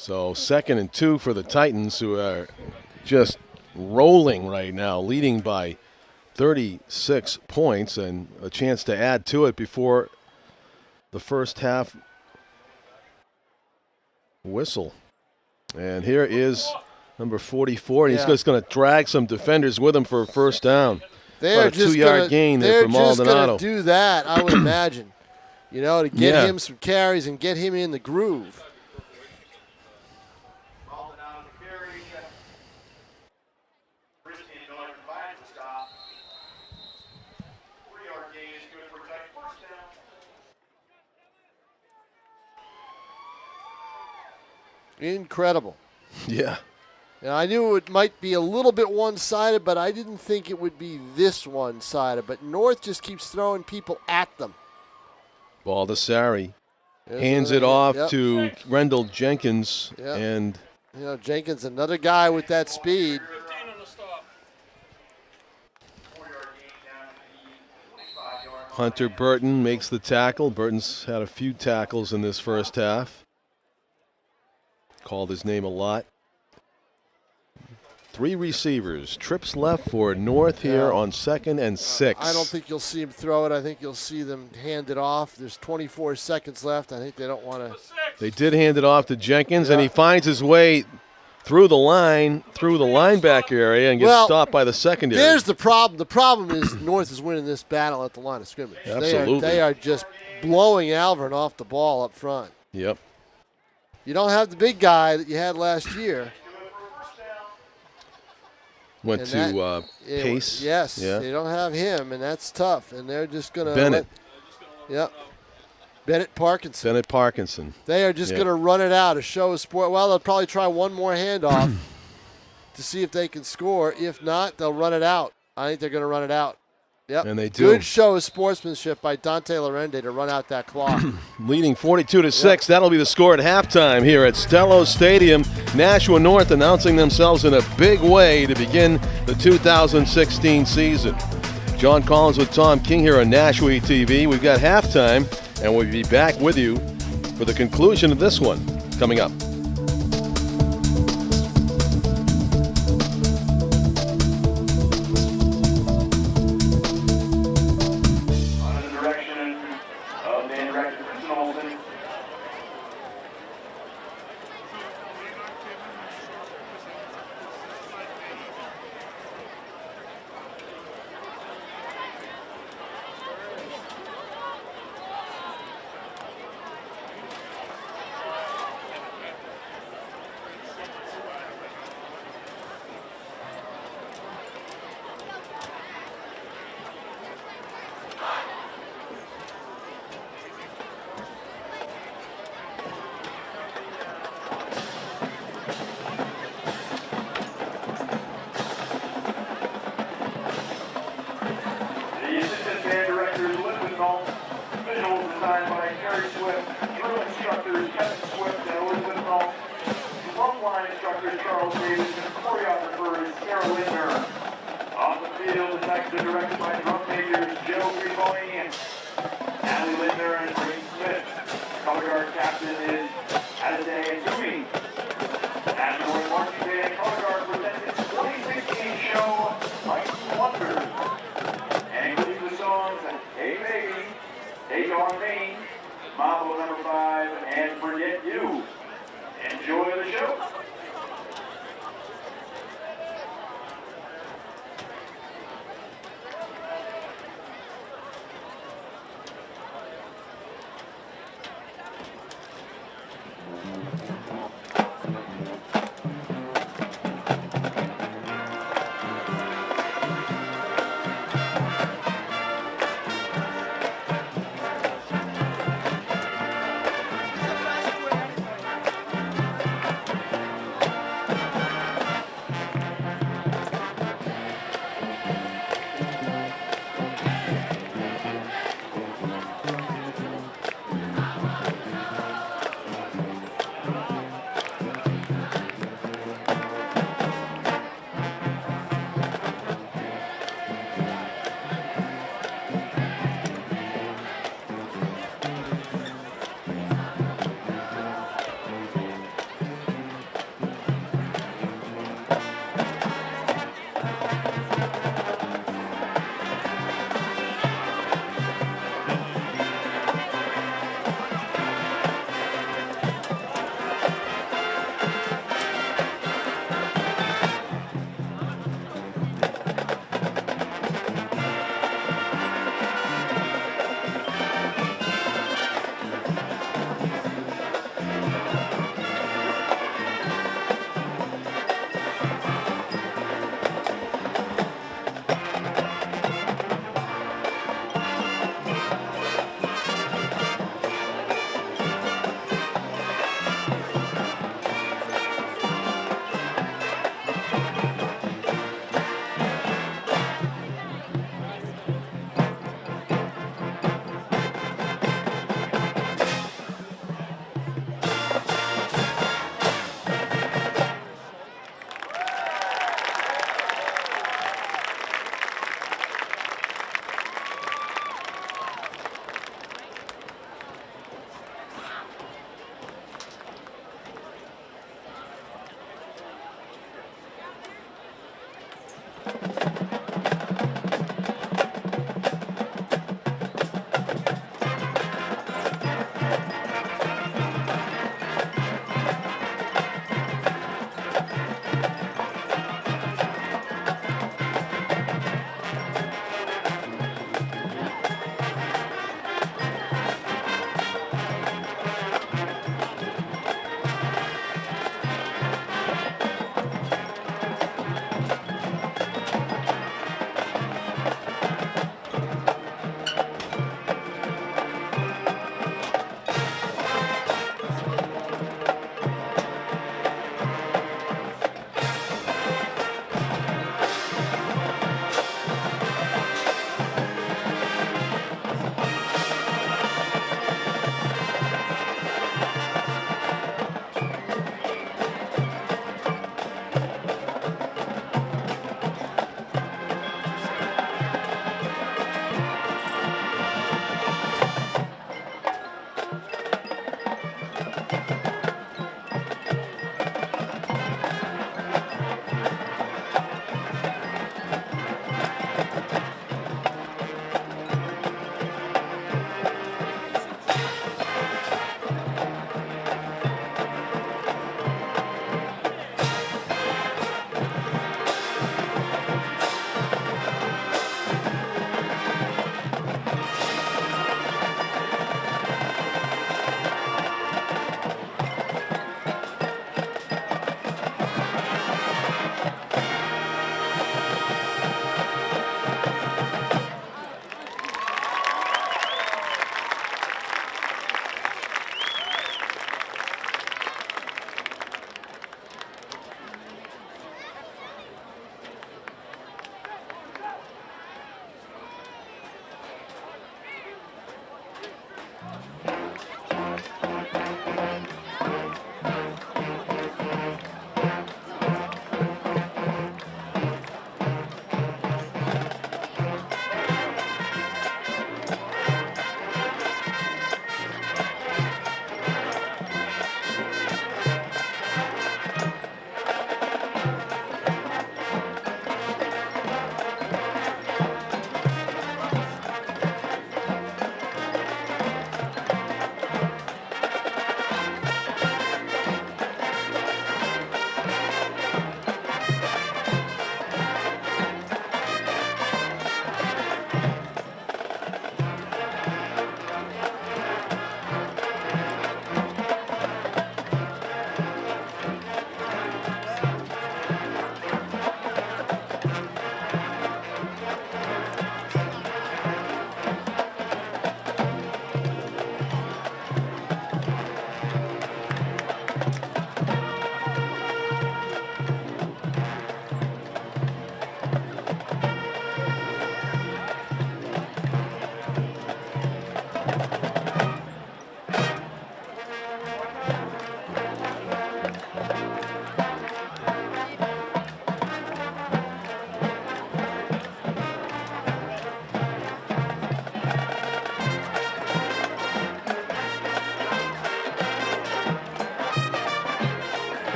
So 2nd and 2 for the Titans, who are just rolling right now, leading by 36 points and a chance to add to it before the first half whistle. And here is number 44, and he's just going to drag some defenders with him for a first down. They're about a 2-yard gain there for Maldonado. They're just going to do that, I would imagine, to get him some carries and get him in the groove. Incredible. Yeah. Now, I knew it might be a little bit one-sided, but I didn't think it would be this one-sided. But North just keeps throwing people at them. Ball to Sari. Hands it off to Rendell Jenkins. Yep. And Jenkins, another guy with that speed. Hunter Burton makes the tackle. Burton's had a few tackles in this first half. Called his name a lot. 3 receivers. Trips left for North here on 2nd and 6. I don't think you'll see him throw it. I think you'll see them hand it off. There's 24 seconds left. I think they don't want to. They did hand it off to Jenkins, and he finds his way through the line, through the linebacker area, and gets stopped by the secondary. There's the problem. The problem is North is winning this battle at the line of scrimmage. Absolutely. They are just blowing Alvirne off the ball up front. Yep. You don't have the big guy that you had last year. Went to Pace. Yes, they don't have him, and that's tough. And they're just going to Bennett. Bennett Parkinson. They are just going to run it out, a show of sport. Well, they'll probably try one more handoff to see if they can score. If not, they'll run it out. I think they're going to run it out. Yep. And they do. Good show of sportsmanship by Dante Lorende to run out that clock. Leading 42-6. That'll be the score at halftime here at Stellos Stadium. Nashua North announcing themselves in a big way to begin the 2016 season. John Collins with Tom King here on NashuaETV. We've got halftime, and we'll be back with you for the conclusion of this one coming up.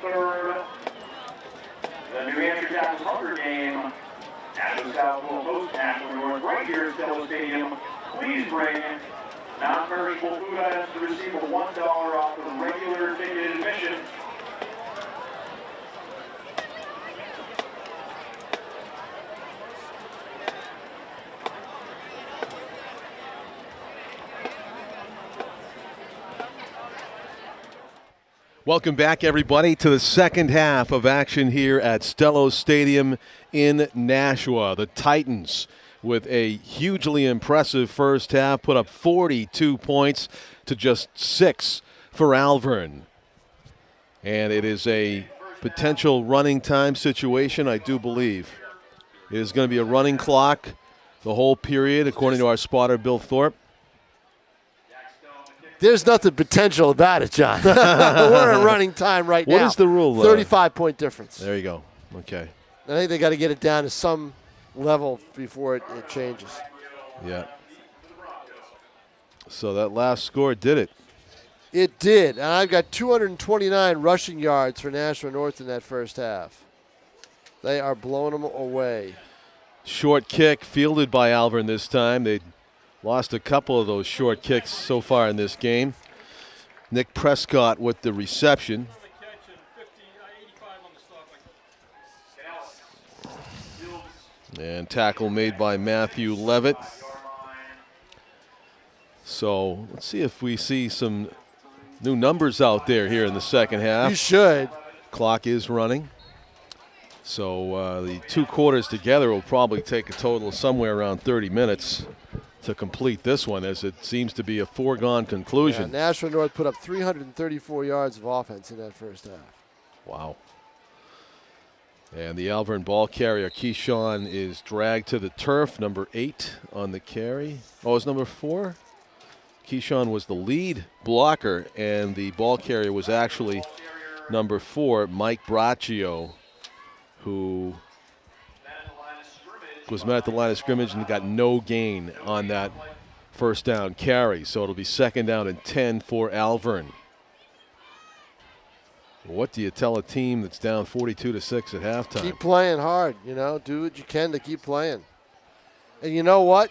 23rd. The New Hampshire Jackson Hunger game. Nashua South will host Nashua North right here at Stellos Stadium. Please bring non-perishable food items to receive a $1 off of the regular ticket admission. Welcome back, everybody, to the second half of action here at Stellos Stadium in Nashua. The Titans, with a hugely impressive first half, put up 42 points to just 6 for Alvirne. And it is a potential running time situation, I do believe. It is going to be a running clock the whole period, according to our spotter, Bill Thorpe. There's nothing potential about it, John. We're in running time right now. What is the rule? 35-point difference. There you go. Okay. I think they got to get it down to some level before it changes. Yeah. So that last score did it. It did. And I've got 229 rushing yards for Nashua North in that first half. They are blowing them away. Short kick fielded by Alvirne this time. They lost a couple of those short kicks so far in this game. Nick Prescott with the reception. And tackle made by Matthew Levitt. So let's see if we see some new numbers out there here in the second half. You should. Clock is running. So the 2 quarters together will probably take a total of somewhere around 30 minutes to complete this one, as it seems to be a foregone conclusion. Yeah, Nashua North put up 334 yards of offense in that first half. Wow. And the Alvirne ball carrier, Keyshawn, is dragged to the turf, number 8 on the carry. Oh, it's number 4? Keyshawn was the lead blocker, and the ball carrier was actually number 4, Mike Braccio, who was met at the line of scrimmage and got no gain on that first down carry. So it'll be second down and 10 for Alvirne. What do you tell a team that's down 42-6 at halftime? Keep playing hard, do what you can to keep playing. And you know what?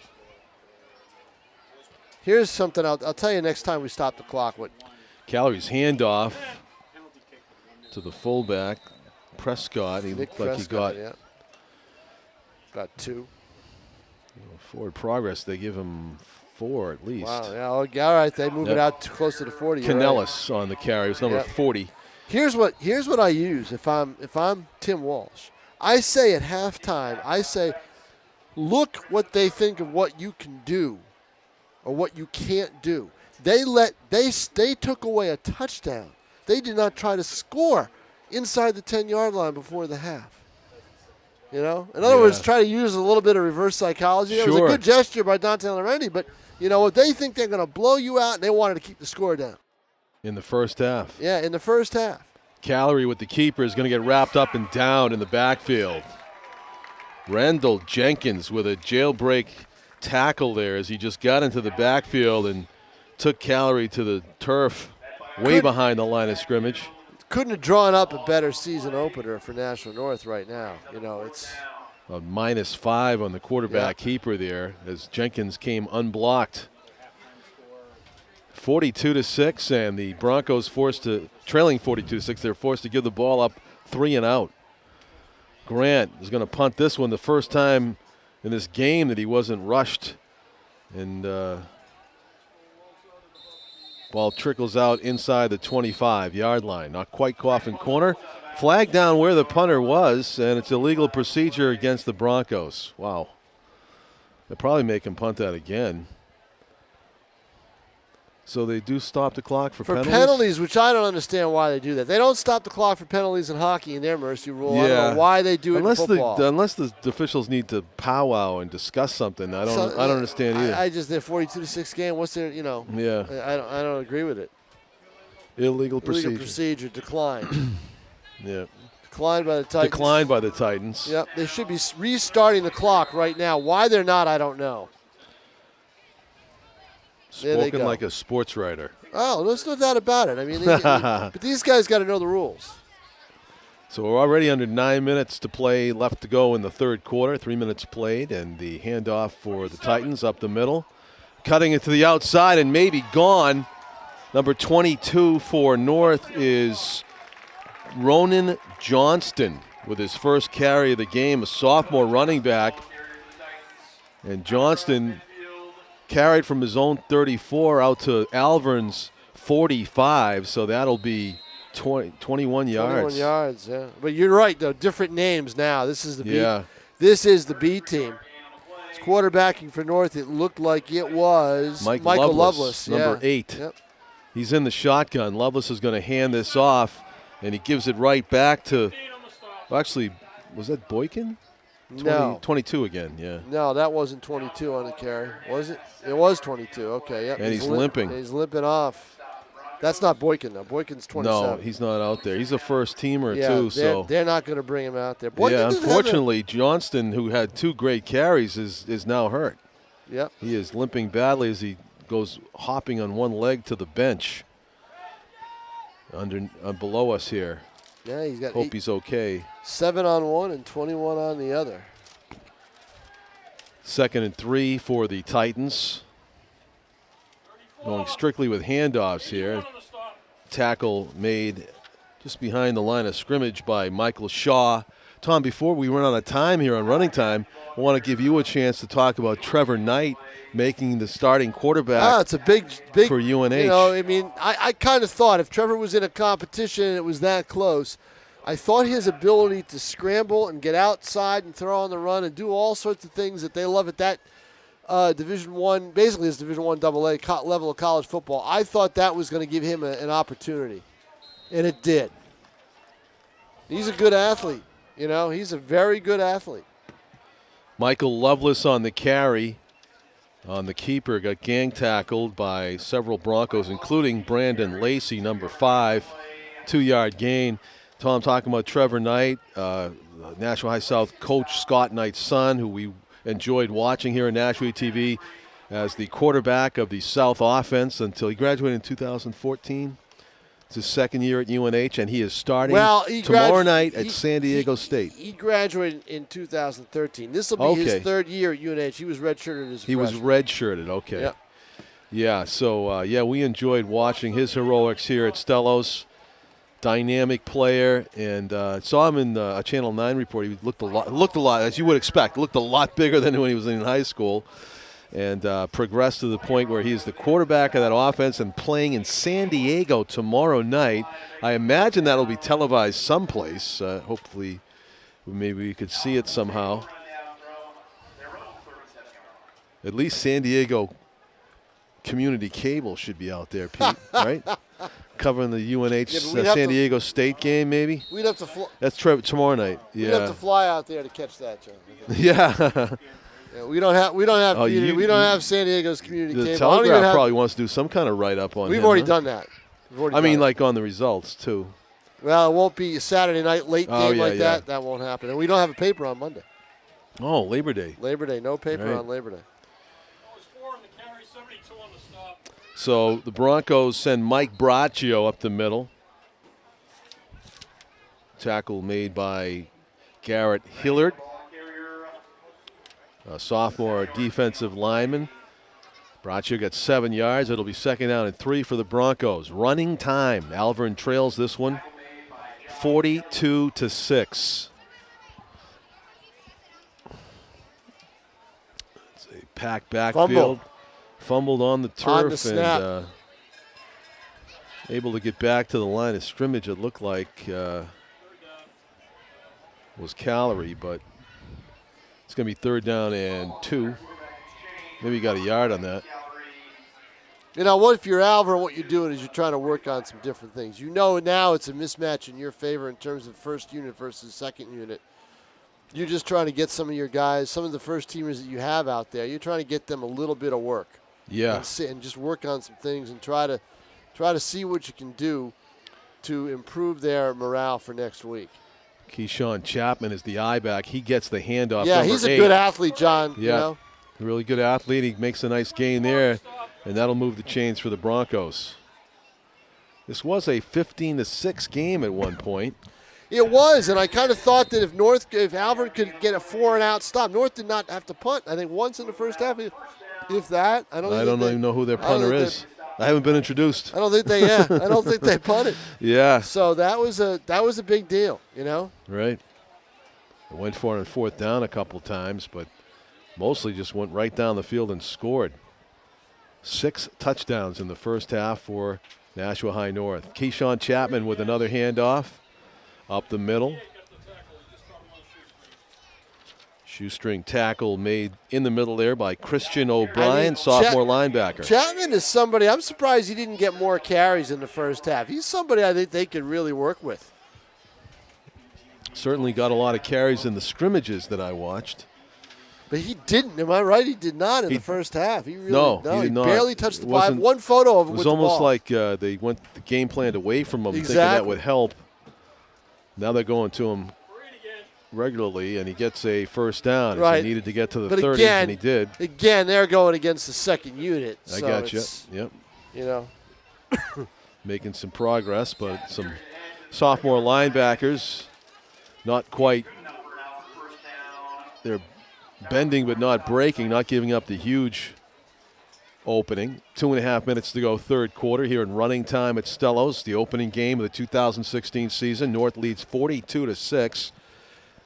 Here's something I'll tell you next time we stop the clock. What Calories handoff to the fullback, Prescott. He looked like he got 2. Forward progress, they give him 4 at least. Wow, yeah, all right, they move it out close to the 40. Canellis on the carry. It was number 40. Here's what I use if I'm Tim Walsh. I say at halftime, look what they think of what you can do or what you can't do. They took away a touchdown. They did not try to score inside the 10-yard line before the half. In other words, try to use a little bit of reverse psychology. It was a good gesture by Dante Lorendi, but what they think they're going to blow you out, and they wanted to keep the score down. In the first half. Yeah, in the first half. Calorie with the keeper is going to get wrapped up and down in the backfield. Randall Jenkins with a jailbreak tackle there as he just got into the backfield and took Calorie to the turf way behind the line of scrimmage. Couldn't have drawn up a better season opener for Nashua North right now. It's a -5 on the quarterback keeper there as Jenkins came unblocked. 42-6, and the Broncos trailing 42-6. They're forced to give the ball up 3 and out. Grant is going to punt this one, the first time in this game that he wasn't rushed, and ball trickles out inside the 25-yard line. Not quite Coffin corner. Flag down where the punter was, and it's illegal procedure against the Broncos. Wow. They'll probably make him punt that again. So they do stop the clock for penalties? For penalties, which I don't understand why they do that. They don't stop the clock for penalties in hockey in their mercy rule. I don't know why they do it in football. Unless the officials need to powwow and discuss something. I don't understand either. Their 42-6 game, what's their, Yeah. I don't agree with it. Illegal procedure. Illegal procedure declined. Yeah. Declined by the Titans. Declined by the Titans. Yep. They should be restarting the clock right now. Why they're not, I don't know. Spoken like a sports writer. Oh, there's no doubt about it. I mean, but these guys got to know the rules. So we're already under 9 minutes to play left to go in the third quarter. 3 minutes played, and the handoff for the Titans up the middle. Cutting it to the outside and maybe gone. Number 22 for North is Ronan Johnston with his first carry of the game, a sophomore running back. And Johnston carried from his own 34 out to Alvirne's 45, so that'll be 21 yards. 21 yards, yeah. But you're right, though. Different names now. This is the B. Yeah. This is the B team. It's quarterbacking for North. It looked like it was Michael Lovelace, number 8. Yep. He's in the shotgun. Lovelace is going to hand this off, and he gives it right back to, actually, was that Boykin? No. 22 again, yeah. No, that wasn't 22 on the carry, was it? It was 22, okay. Yep. And he's limping. He's limping off. That's not Boykin, though. Boykin's 27. No, he's not out there. He's a first-teamer, yeah, too. They're not going to bring him out there. Boykin Unfortunately, Johnston, who had 2 great carries, is now hurt. Yep. He is limping badly as he goes hopping on one leg to the bench below us here. Yeah, he's got Hope he's okay. 7 on one and 21 on the other. 2nd and 3 for the Titans. Going strictly with handoffs here. Tackle made just behind the line of scrimmage by Michael Shaw. Tom, before we run out of time here on running time, I want to give you a chance to talk about Trevor Knight making the starting quarterback. It's a big for UNH. You know, I mean, I kind of thought if Trevor was in a competition and it was that close, I thought his ability to scramble and get outside and throw on the run and do all sorts of things that they love at that Division I, basically it's Division I AA level of college football. I thought that was going to give him an opportunity, and it did. He's a good athlete. You know, he's a very good athlete. Michael Lovelace on the carry. On the keeper, got gang tackled by several Broncos, including Brandon Lacey, number 5, 2-yard gain. Tom talking about Trevor Knight, Nashua High South coach Scott Knight's son, who we enjoyed watching here at NashuaETV as the quarterback of the South offense until he graduated in 2014. It's his second year at UNH, and he is starting tomorrow night at San Diego State. He graduated in 2013. This will be his third year at UNH. He was redshirted as a freshman. He was redshirted, okay. Yep. Yeah, so, we enjoyed watching his heroics here at Stellos. Dynamic player, and saw him in a Channel 9 report. He looked a lot, as you would expect, looked a lot bigger than when he was in high school, and progressed to the point where he is the quarterback of that offense and playing in San Diego tomorrow night. I imagine that'll be televised someplace. Hopefully, maybe we could see it somehow. At least San Diego Community Cable should be out there, Pete, right? Covering the UNH San Diego State game, maybe? We'd have to fly. That's tomorrow night. Yeah. We'd have to fly out there to catch that, John. Yeah. Yeah, we don't have San Diego's community cable. The Telegraph probably wants to do some kind of write-up on We've him, already done that. Like on the results, too. Well, it won't be a Saturday night late game that. That won't happen. And we don't have a paper on Monday. Oh, Labor Day. Labor Day. No paper on Labor Day. So the Broncos send Mike Braccio up the middle. Tackle made by Garrett Hillard, a sophomore defensive lineman. Braccio got 7 yards. It'll be 2nd down and 3 for the Broncos. Running time. Alvirne trails this one 42-6. It's a packed backfield. Fumbled on the turf and able to get back to the line of scrimmage. It looked like was Calorie, but it's going to be 3rd down and 2. Maybe you got a yard on that. You know, what if you're Alvirne, what you're doing is you're trying to work on some different things. You know now it's a mismatch in your favor in terms of first unit versus second unit. You're just trying to get some of your guys, some of the first teamers that you have out there, you're trying to get them a little bit of work. Yeah. And just work on some things and try to see what you can do to improve their morale for next week. Keyshawn Chapman is the I-back. He gets the handoff. Yeah, he's a good athlete, John. Yeah, you know? A really good athlete. He makes a nice gain there, and that'll move the chains for the Broncos. This was a 15-6 game at one point. It was, and I kind of thought that if Alvirne could get a 4-and-out stop, North did not have to punt. I think once in the first half, if that. I don't even know who their punter is. I haven't been introduced. I don't think they. Yeah, I don't think they punted. Yeah. So that was a big deal, you know. Right. It went for it on fourth down a couple times, but mostly just went right down the field and scored. 6 touchdowns in the first half for Nashua High North. Keyshawn Chapman with another handoff up the middle. Shoestring tackle made in the middle there by Christian O'Brien, sophomore linebacker. Chapman is somebody, I'm surprised he didn't get more carries in the first half. He's somebody I think they could really work with. Certainly got a lot of carries in the scrimmages that I watched. But he didn't. Am I right? He did not in the first half. He really he did not. Barely touched the ball. One photo of him with the ball. It was almost like they went the game planned away from him, thinking that would help. Now they're going to him regularly, and he gets a first down. Right. He needed to get to the 30s, and he did. Again, they're going against the second unit. I got you. Yep. You know. Making some progress, but some sophomore linebackers not quite. They're bending but not breaking, not giving up the huge opening. 2.5 minutes to go, third quarter here in running time at Stellos, the opening game of the 2016 season. North leads 42-6.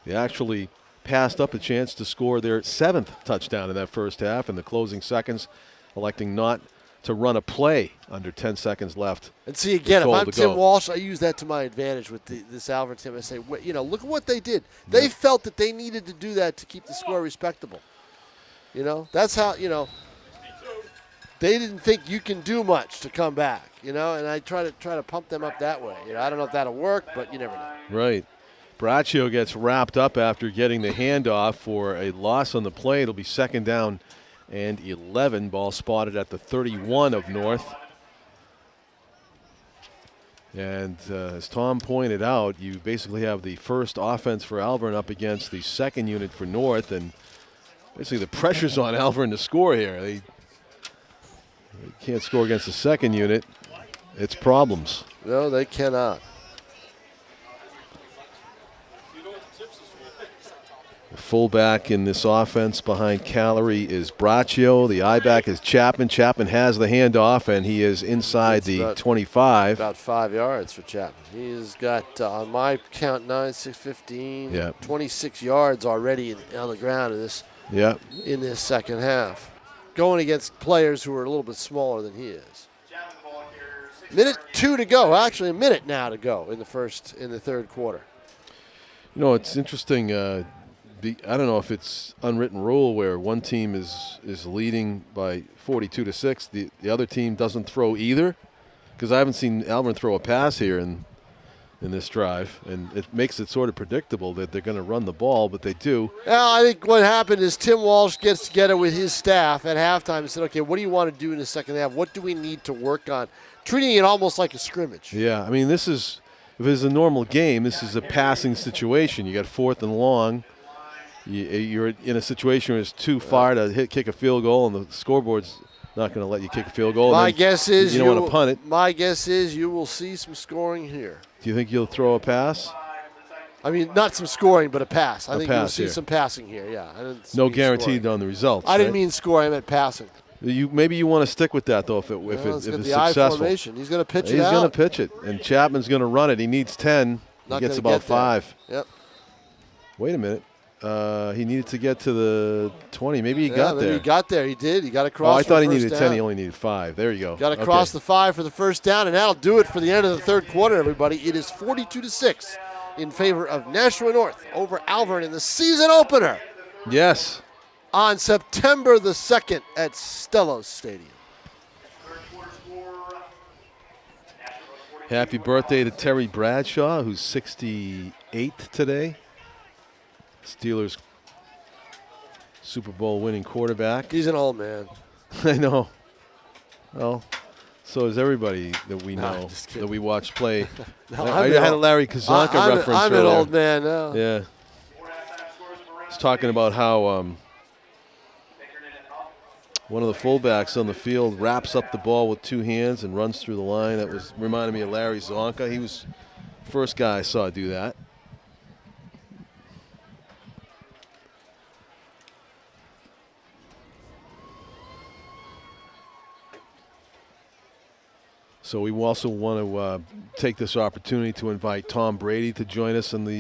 They actually passed up a chance to score their 7th touchdown in that first half in the closing seconds, electing not to run a play under 10 seconds left. And see, again, if I'm Tim Walsh, I use that to my advantage with this Alvirne team. I say, you know, look at what they did. They felt that they needed to do that to keep the score respectable. You know, that's how, you know, they didn't think you can do much to come back, you know, and I try to pump them up that way. You know, I don't know if that'll work, but you never know. Right. Braccio gets wrapped up after getting the handoff for a loss on the play. It'll be second down and 11. Ball spotted at the 31 of North. And as Tom pointed out, you basically have the first offense for Alvirne up against the second unit for North, and basically the pressure's on Alvirne to score here. They can't score against the second unit. It's problems. No, they cannot. The fullback in this offense behind Callery is Braccio. The I-back is Chapman. Chapman has the handoff, and he is inside the 25. About 5 yards for Chapman. He's got, on my count, 9, 6, 15, 26 yards already on the ground in this second half. Going against players who are a little bit smaller than he is. Minute 2 to go. Actually, a minute now to go in the third quarter. You know, it's interesting. I don't know if it's unwritten rule where one team is leading by 42-6. The other team doesn't throw either, because I haven't seen Alvirne throw a pass here in this drive, and it makes it sort of predictable that they're going to run the ball, but they do. Well, I think what happened is Tim Walsh gets together with his staff at halftime and said, okay, what do you want to do in the second half? What do we need to work on? Treating it almost like a scrimmage. Yeah, I mean, if it's a normal game, this is a passing situation. You got 4th and long. You're in a situation where it's too far to kick a field goal, and the scoreboard's not going to let you kick a field goal. My guess is you don't want to punt it. My guess is you will see some scoring here. Do you think you'll throw a pass? I mean, not some scoring, but a pass. I think you'll see here. some passing here. Yeah. No guaranteed on the results. I didn't mean scoring. I meant passing. Maybe you want to stick with that though if it's successful. Formation. He's going to pitch it. He's going to pitch it, and Chapman's going to run it. He needs 10. He gets about 5. Yep. Wait a minute. He needed to get to the 20. Maybe he got there. He got there. He did. He got across. I thought he needed 10. 10. He only needed 5. There you go. Got across the 5 for the first down, and that'll do it for the end of the third quarter, everybody. It is 42-6 in favor of Nashua North over Alvirne in the season opener. Yes. On September the 2nd at Stellos Stadium. Happy birthday to Terry Bradshaw, who's 68 today. Steelers Super Bowl winning quarterback. He's an old man. I know. Well, so is everybody that we know that we watch play. I had a Larry Kazanka reference I'm earlier. An old man now. Yeah. He's talking about how one of the fullbacks on the field wraps up the ball with 2 hands and runs through the line. That reminded me of Larry Zonka. He was the first guy I saw do that. So we also want to take this opportunity to invite Tom Brady to join us in the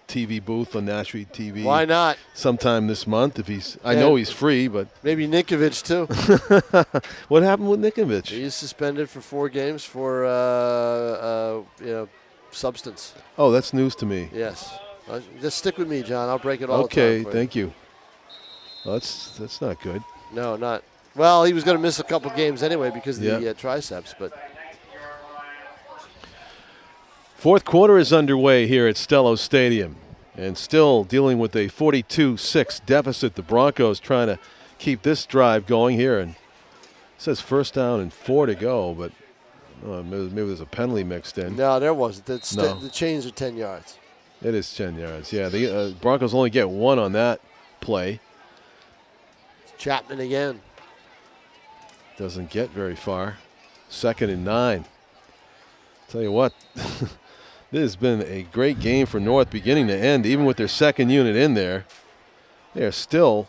TV booth on NashuaETV. Why not? Sometime this month, if he's. I know he's free, but maybe Nikovich too. What happened with Nikovich? He's suspended for 4 games for substance. Oh, that's news to me. Yes. Just stick with me, John. I'll break it all the time. Okay, thank you. Well, that's not good. No, not. Well, he was going to miss a couple games anyway because of the triceps, but. Fourth quarter is underway here at Stellos Stadium, and still dealing with a 42-6 deficit. The Broncos trying to keep this drive going here, and it says first down and 4 to go, but maybe there's a penalty mixed in. No, there wasn't. The chains are 10 yards. It is 10 yards. Yeah, the Broncos only get 1 on that play. Chapman again. Doesn't get very far. 2nd and 9. Tell you what, this has been a great game for North beginning to end. Even with their second unit in there, they are still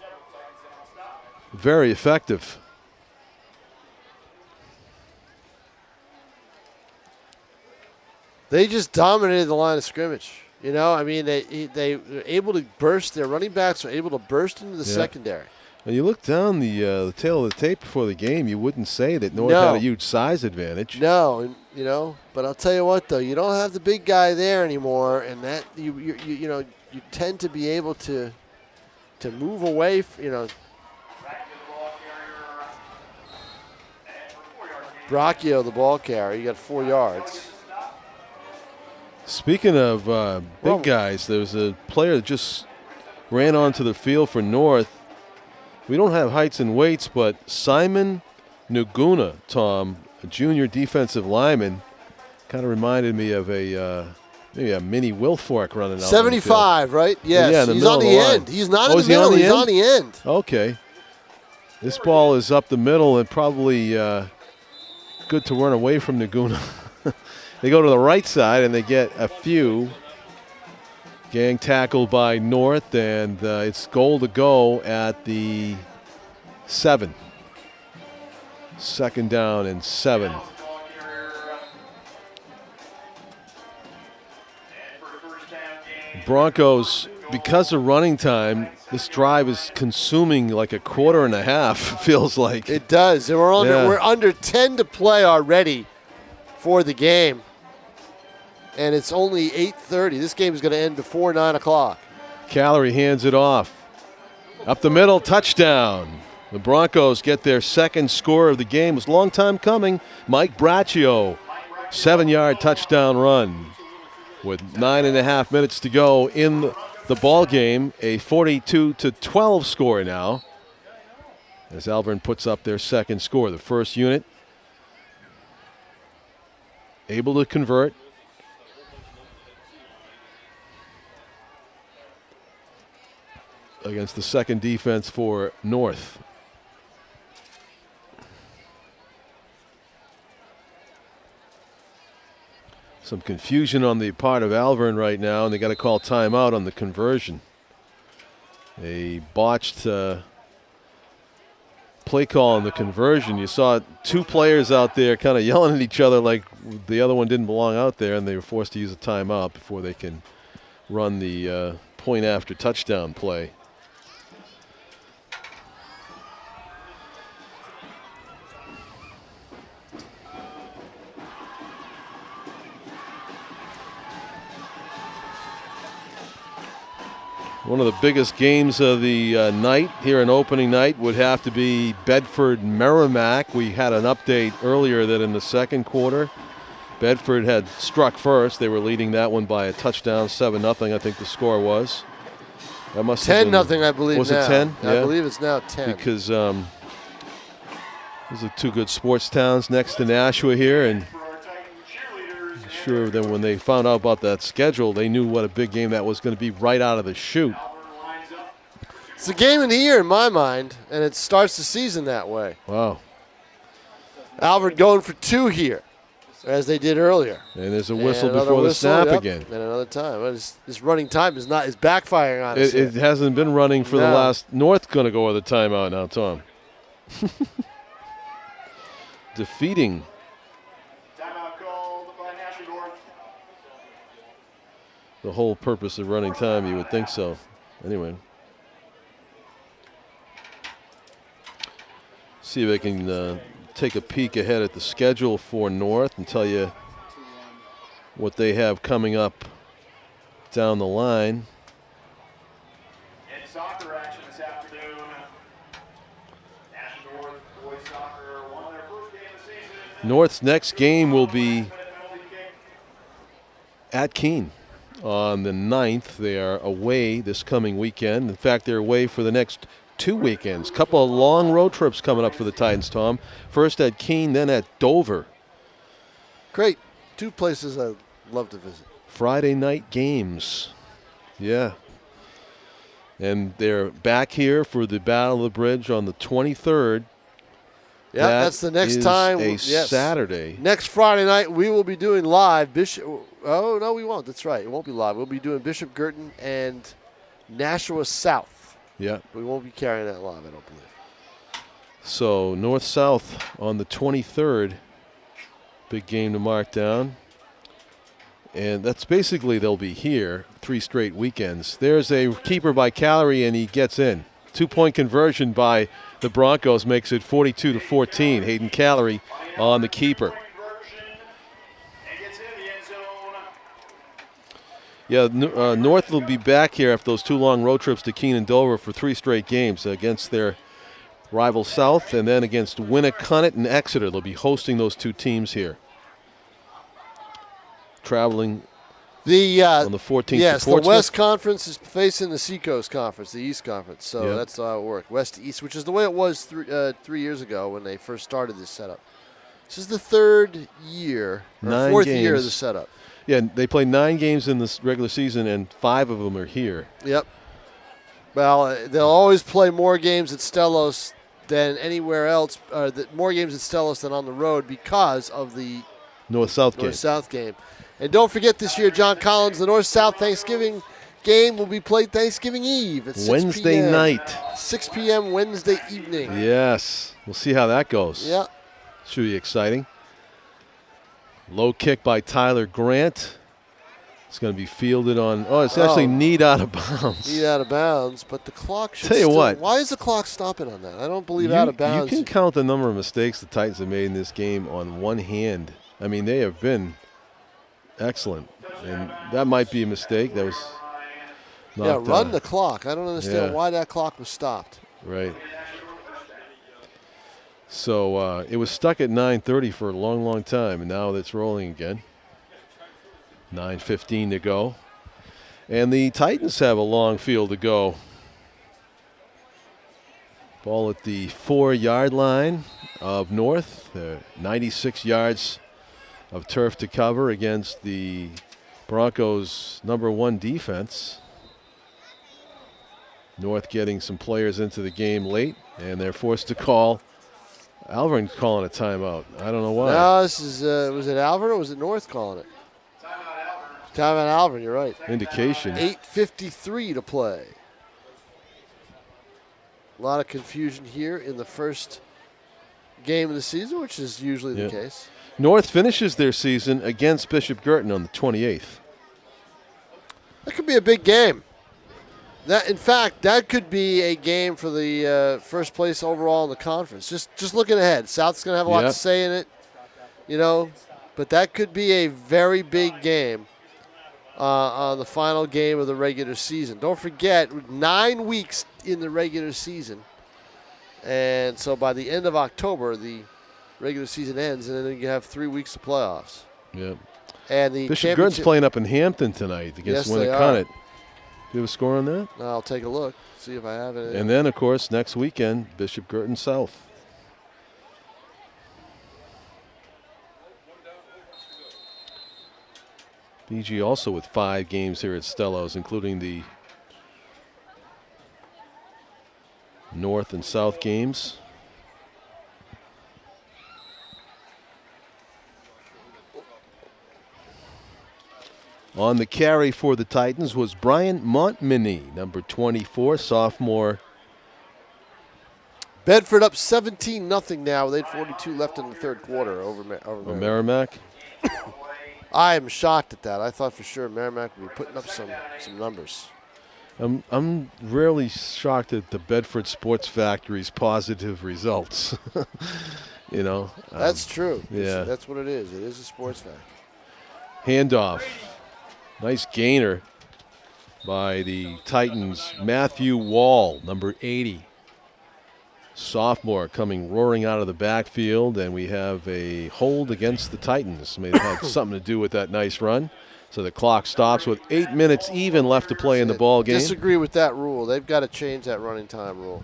very effective. They just dominated the line of scrimmage. You know, I mean, they were able to burst. Their running backs were able to burst into the secondary. When you look down the tail of the tape before the game, you wouldn't say that North had a huge size advantage. No, and, but I'll tell you what, though, you don't have the big guy there anymore, and that you tend to be able to move away. Bracchio, the ball carrier, you got 4 yards. Speaking of big guys, there's a player that just ran onto the field for North. We don't have heights and weights, but Simon Nuguna, Tom, a junior defensive lineman, kind of reminded me of maybe a mini Wilfork running out. 75, right? Yes. Yeah, he's on the end. He's not in the middle. He's on the end. Okay. This ball is up the middle and probably good to run away from Nuguna. They go to the right side and they get a few. Gang tackled by North, and it's goal to go at the 7. 2nd down and 7. Broncos, because of running time, this drive is consuming like a quarter and a half, it feels like. It does. And we're under 10 to play already for the game. And it's only 8:30. This game is going to end before 9 o'clock. Callery hands it off. Up the middle, touchdown. The Broncos get their second score of the game. It was a long time coming. Mike Bracchio, 7-yard touchdown run. With 9.5 minutes to go in the ball game, a 42-12 score now. As Alvirne puts up their second score. The first unit able to convert. Against the second defense for North. Some confusion on the part of Alvirne right now, and they got to call timeout on the conversion. A botched play call on the conversion. You saw 2 players out there kind of yelling at each other like the other one didn't belong out there, and they were forced to use a timeout before they can run the point after touchdown play. One of the biggest games of the night here in opening night would have to be Bedford-Merrimack. We had an update earlier that in the second quarter, Bedford had struck first. They were leading that one by a touchdown, 7-0, I think the score was. That must have been 10-0, I believe. Was now. it 10? I believe it's now 10. Because those are 2 good sports towns next to Nashua here, and I'm sure that when they found out about that schedule, they knew what a big game that was going to be right out of the chute. It's the game of the year in my mind, and it starts the season that way. Wow. Alvirne going for 2 here, as they did earlier. And there's a whistle before the snap again. And another time. Well, this running time is backfiring on us. It hasn't been running for the last. North going to go with a timeout now, Tom. Defeating the whole purpose of running time. You would think so. Anyway. See if I can take a peek ahead at the schedule for North and tell you what they have coming up down the line. In soccer action this afternoon, Nashua North boys soccer won their first game of the season. North's next game will be at Keene on the 9th. They are away this coming weekend. In fact, they're away for the next 2 weekends. Couple of long road trips coming up for the Titans, Tom. First at Keene, then at Dover. Great. 2 places I'd love to visit. Friday night games. Yeah. And they're back here for the Battle of the Bridge on the 23rd. Yeah, that's the next time. Yes. Saturday. Next Friday night, we will be doing live. Oh, no, we won't. That's right. It won't be live. We'll be doing Bishop Girton and Nashua South. Yeah. We won't be carrying that live, I don't believe. So, North-South on the 23rd. Big game to mark down. And that's basically they'll be here 3 straight weekends. There's a keeper by Calorie, and he gets in. 2-point conversion by the Broncos makes it 42-14. Hayden Calorie on the keeper. Yeah, North will be back here after those 2 long road trips to Keene and Dover for 3 straight games against their rival South, and then against Winnicott and Exeter. They'll be hosting those 2 teams here. Traveling on the 14th. Yes, the West Conference is facing the Seacoast Conference, the East Conference. So that's how it works. West to East, which is the way it was 3 years ago when they first started this setup. This is the 3rd year, or 4th year of the setup. Yeah, they play 9 games in the regular season, and 5 of them are here. Yep. Well, they'll always play more games at Stellos than anywhere else, more games at Stellos than on the road because of the North-South game. And don't forget this year, John Collins, the North-South Thanksgiving game will be played Thanksgiving Eve at 6 Wednesday p.m. night. 6 p.m. Wednesday evening. Yes. We'll see how that goes. Yeah. Should be exciting. Low kick by Tyler Grant. It's going to be fielded on. Oh, it's actually kneed out of bounds. Kneed out of bounds, but the clock should Tell you what. Why is the clock stopping on that? I don't believe out of bounds. You can count the number of mistakes the Titans have made in this game on one hand. I mean, they have been excellent. And that might be a mistake. That was not. Run the clock. I don't understand why that clock was stopped. Right. So it was stuck at 9:30 for a long, long time, and now it's rolling again. 9:15 to go. And the Titans have a long field to go. Ball at the 4-yard line of North. 96 yards of turf to cover against the Broncos' #1 defense. North getting some players into the game late, and they're forced to call. Alvirne calling a timeout. I don't know why. No, this is, was it Alvirne or was it North calling it? Timeout Alvirne, you're right. Indication. 8:53 to play. A lot of confusion here in the first game of the season, which is usually the case. North finishes their season against Bishop Girton on the 28th. That could be a big game. In fact, that could be a game for the first place overall in the conference. Just looking ahead, South's going to have a lot to say in it, but that could be a very big game on the final game of the regular season. Don't forget, 9 weeks in the regular season, and so by the end of October, the regular season ends, and then you have 3 weeks of playoffs. Yeah. And the Bishop Girton's playing up in Hampton tonight against Winnicott. Do you have a score on that? I'll take a look, see if I have it. And then, of course, next weekend, Bishop Girton South. BG also with 5 games here at Stellos, including the North and South games. On the carry for the Titans was Brian Montminy, number 24, sophomore. Bedford up 17-0 now with 8:42 left in the third quarter over Merrimack. I am shocked at that. I thought for sure Merrimack would be putting up some numbers. I'm rarely shocked at the Bedford Sports Factory's positive results. That's true. Yeah. That's what it is. It is a sports factory. Handoff. Nice gainer by the Titans. Matthew Wall, number 80. Sophomore coming roaring out of the backfield, and we have a hold against the Titans. May have had something to do with that nice run. So the clock stops with 8 minutes even left to play in the ball game. Disagree with that rule. They've got to change that running time rule.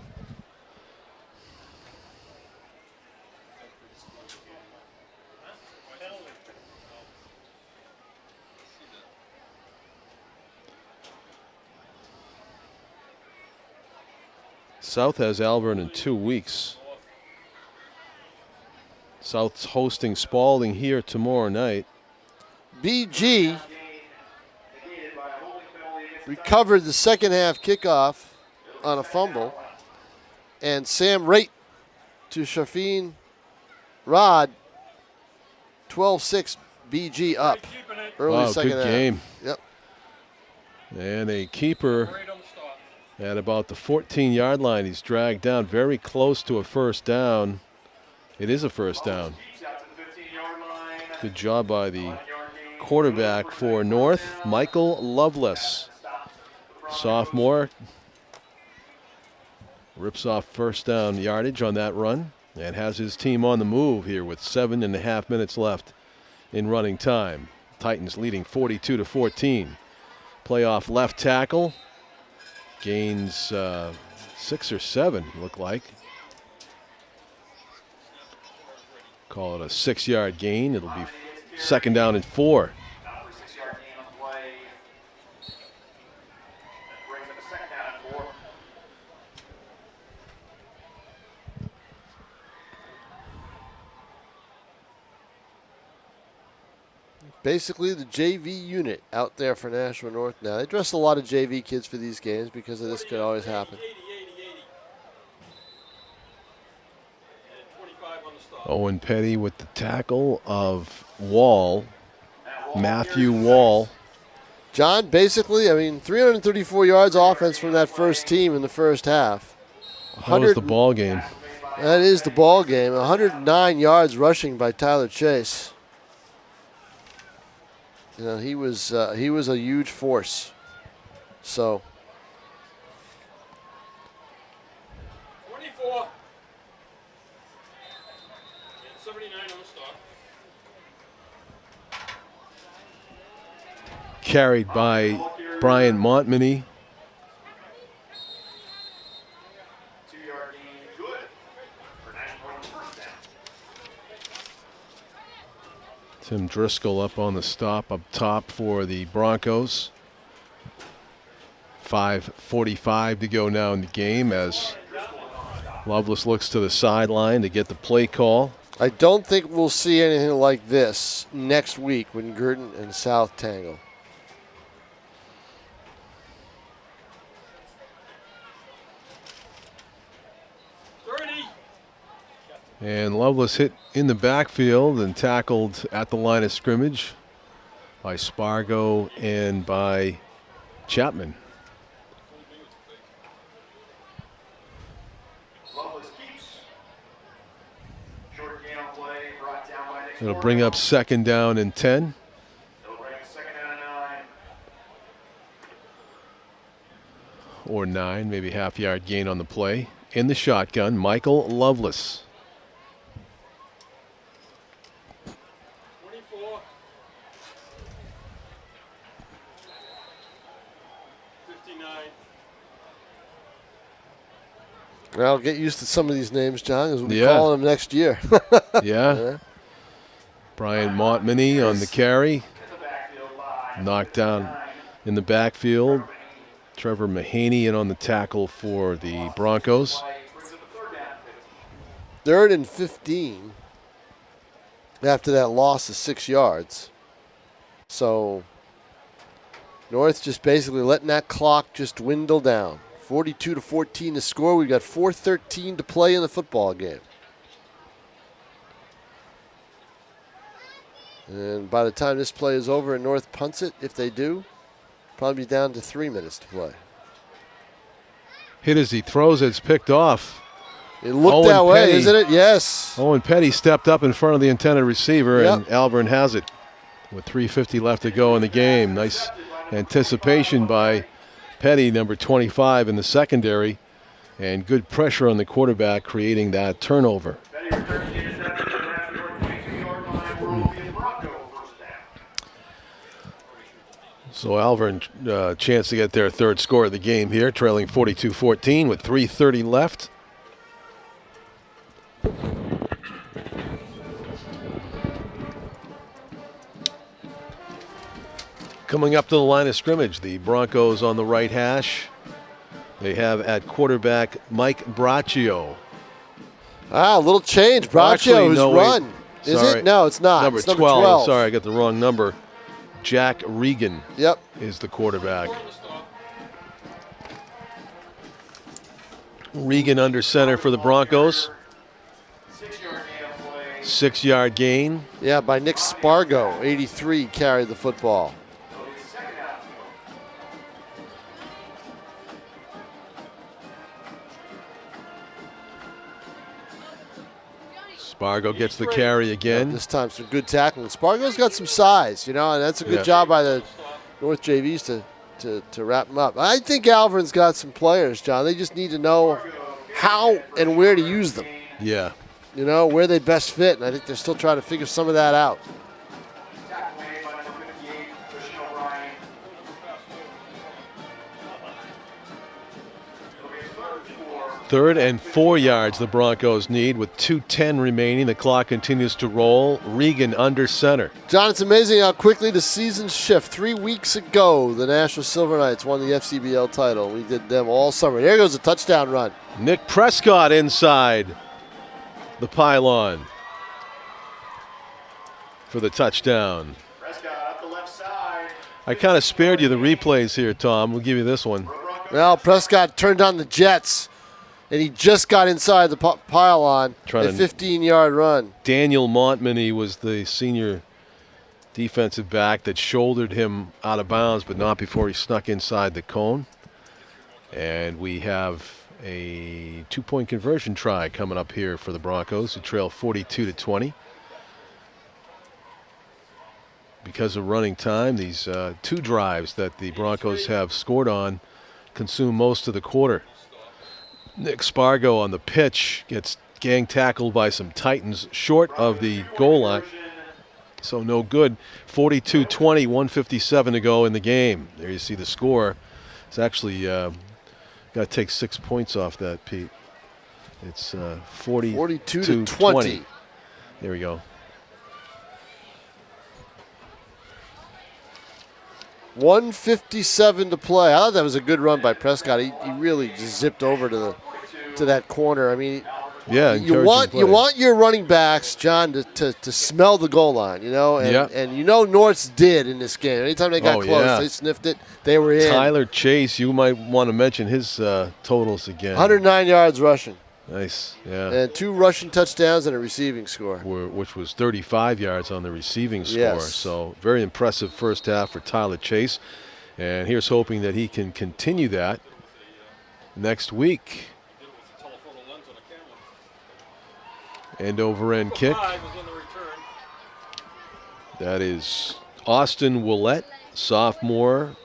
South has Alvirne in 2 weeks. South's hosting Spalding here tomorrow night. BG recovered the second half kickoff on a fumble, and Sam Raitt to Shafin Rod, 12-6 BG up early second half. Good game. Yep. And a keeper at about the 14-yard line. He's dragged down very close to a first down. It is a first down. Good job by the quarterback for North, Michael Lovelace. Sophomore rips off first down yardage on that run and has his team on the move here with 7.5 minutes left in running time. Titans leading 42-14. Playoff left tackle. Gains 6 or 7, look like. Call it a 6-yard gain. It'll be second down and 4. Basically the JV unit out there for Nashua North now. They dress a lot of JV kids for these games because this could always happen. Owen Petty with the tackle of Wall, Matthew Wall. John, basically, 334 yards offense from that first team in the first half. That was the ball game. That is the ball game. 109 yards rushing by Tyler Chase. He was a huge force. So. 24. 79 on the stop. Carried by Brian Montminy. 2-yard gain, good. For Nashua first down. Tim Driscoll up on the stop up top for the Broncos. 5:45 to go now in the game as Lovelace looks to the sideline to get the play call. I don't think we'll see anything like this next week when Girton and South tangle. And Lovelace hit in the backfield and tackled at the line of scrimmage by Spargo and by Chapman. It'll bring up second down and 10. Or 9, maybe half-yard gain on the play. In the shotgun, Michael Lovelace. 24. 59. Well, get used to some of these names, John, as we'll be calling them next year. Yeah. Brian Montminy on the carry. Knocked down in the backfield. Trevor Mahaney in on the tackle for the Broncos. 3rd and 15 after that loss of 6 yards. So North just basically letting that clock just dwindle down. 42-14 to score. We've got 4:13 to play in the football game. And by the time this play is over and North punts it, if they do, probably down to 3 minutes to play. Hit as he throws, it's picked off. It looked that way, isn't it? Yes. Owen Petty stepped up in front of the intended receiver, and Alvirne has it with 3:50 left to go in the game. Nice anticipation by Petty, number 25 in the secondary, and good pressure on the quarterback, creating that turnover. So Alvirne chance to get their third score of the game here, trailing 42-14 with 3:30 left. Coming up to the line of scrimmage, the Broncos on the right hash. They have at quarterback Mike Braccio. A little change. Braccio's run. Is it? No, it's not. Number 12. Sorry, I got the wrong number. Jack Regan is the quarterback. Regan under center for the Broncos. 6-yard gain. Yeah, by Nick Spargo. 83 carried the football. Spargo gets the carry again. This time some good tackling. Spargo's got some size, and that's a good job by the North JVs to wrap him up. I think Alvirne's got some players, John. They just need to know how and where to use them. Yeah. Where they best fit, and I think they're still trying to figure some of that out. 3rd and 4 yards the Broncos need with 2:10 remaining. The clock continues to roll. Regan under center. John, it's amazing how quickly the seasons shift. 3 weeks ago, the Nashua Silver Knights won the FCBL title. We did them all summer. There goes a touchdown run. Nick Prescott inside the pylon for the touchdown. Prescott up the left side. I kind of spared you the replays here, Tom. We'll give you this one. Well, Prescott turned on the jets, and he just got inside the pylon. A 15-yard run. Daniel Montmany was the senior defensive back that shouldered him out of bounds, but not before he snuck inside the cone. And we have a 2-point conversion try coming up here for the Broncos, who trail 42-20. Because of running time, these 2 drives that the Broncos have scored on consume most of the quarter. Nick Spargo on the pitch gets gang tackled by some Titans short of the goal line. So no good. 42-20, 1:57 to go in the game. There you see the score. It's actually got to take 6 points off that, Pete. It's 42-20. There we go. 1:57 to play. I thought that was a good run by Prescott. He really just zipped over to that corner. I mean, yeah, you want your running backs, John, to smell the goal line, and North's did in this game. Anytime they got close, they sniffed it. They were in. Tyler Chase, you might want to mention his totals again. 109 yards rushing. Nice, yeah. And 2 rushing touchdowns and a receiving score. Which was 35 yards on the receiving score. Yes. So very impressive first half for Tyler Chase. And here's hoping that he can continue that next week. End over end kick. That is Austin Willett, sophomore,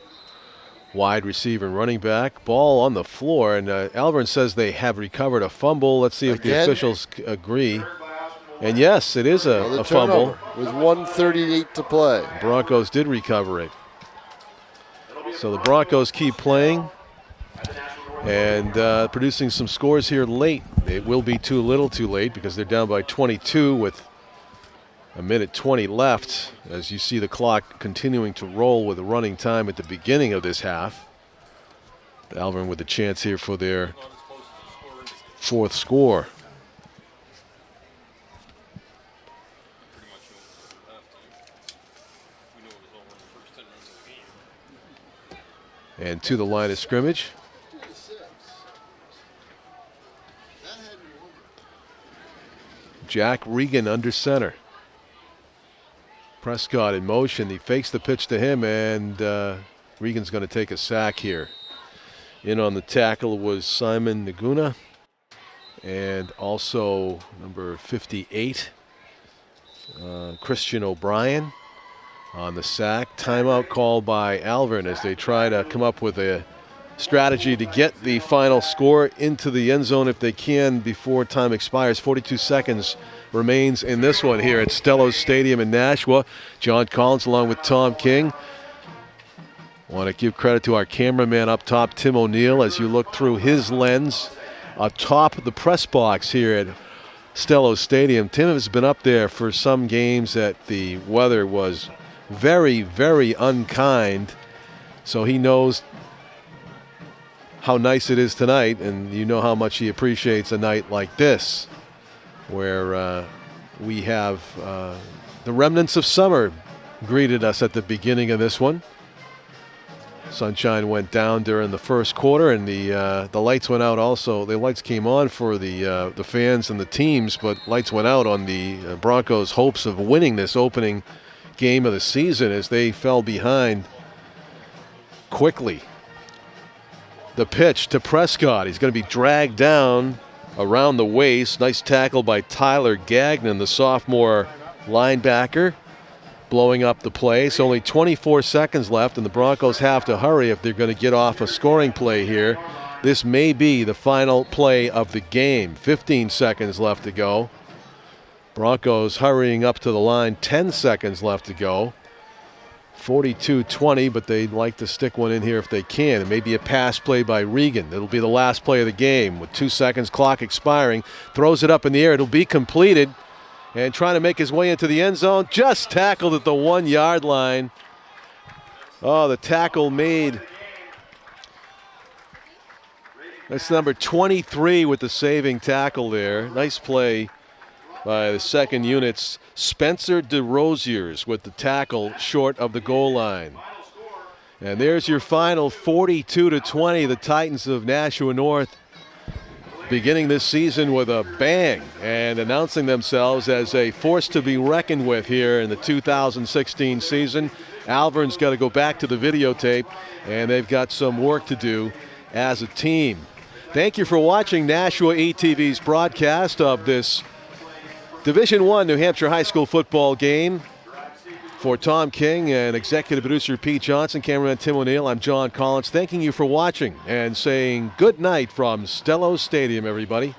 wide receiver and running back. Ball on the floor, and Alvirne says they have recovered a fumble. Let's see if the officials agree. And yes, it is a fumble. With 1:38 to play. Broncos did recover it. So the Broncos keep playing and producing some scores here late. It will be too little too late because they're down by 22 with 1:20 left, as you see the clock continuing to roll with a running time at the beginning of this half. Alvirne with a chance here for their 4th score. And to the line of scrimmage. Jack Regan under center. Prescott in motion. He fakes the pitch to him, and Regan's going to take a sack here. In on the tackle was Simon Naguna, and also number 58, Christian O'Brien on the sack. Timeout called by Alvirne as they try to come up with a strategy to get the final score into the end zone if they can before time expires. 42 seconds remains in this one here at Stellos Stadium in Nashua. John Collins along with Tom King. Want to give credit to our cameraman up top, Tim O'Neill, as you look through his lens atop the press box here at Stellos Stadium. Tim has been up there for some games that the weather was very, very unkind, so he knows how nice it is tonight, and you know how much he appreciates a night like this, where we have the remnants of summer greeted us at the beginning of this one. Sunshine went down during the first quarter, and the lights went out also. The lights came on for the fans and the teams, but lights went out on the Broncos' hopes of winning this opening game of the season as they fell behind quickly. The pitch to Prescott. He's going to be dragged down around the waist. Nice tackle by Tyler Gagnon, the sophomore linebacker, blowing up the play. So only 24 seconds left, and the Broncos have to hurry if they're going to get off a scoring play here. This may be the final play of the game. 15 seconds left to go. Broncos hurrying up to the line. 10 seconds left to go. 42-20, but they'd like to stick one in here if they can. It may be a pass play by Regan. It'll be the last play of the game with 2 seconds, clock expiring. Throws it up in the air. It'll be completed. And trying to make his way into the end zone. Just tackled at the 1 yard line. Oh, the tackle made. That's number 23 with the saving tackle there. Nice play by the second unit's Spencer DeRosiers with the tackle short of the goal line. And there's your final, 42-20. The Titans of Nashua North beginning this season with a bang and announcing themselves as a force to be reckoned with here in the 2016 season. Alvirne's got to go back to the videotape, and they've got some work to do as a team. Thank you for watching NashuaETV's broadcast of this Division I New Hampshire High School football game. For Tom King and executive producer Pete Johnson, cameraman Tim O'Neill, I'm John Collins, thanking you for watching and saying good night from Stellos Stadium, everybody.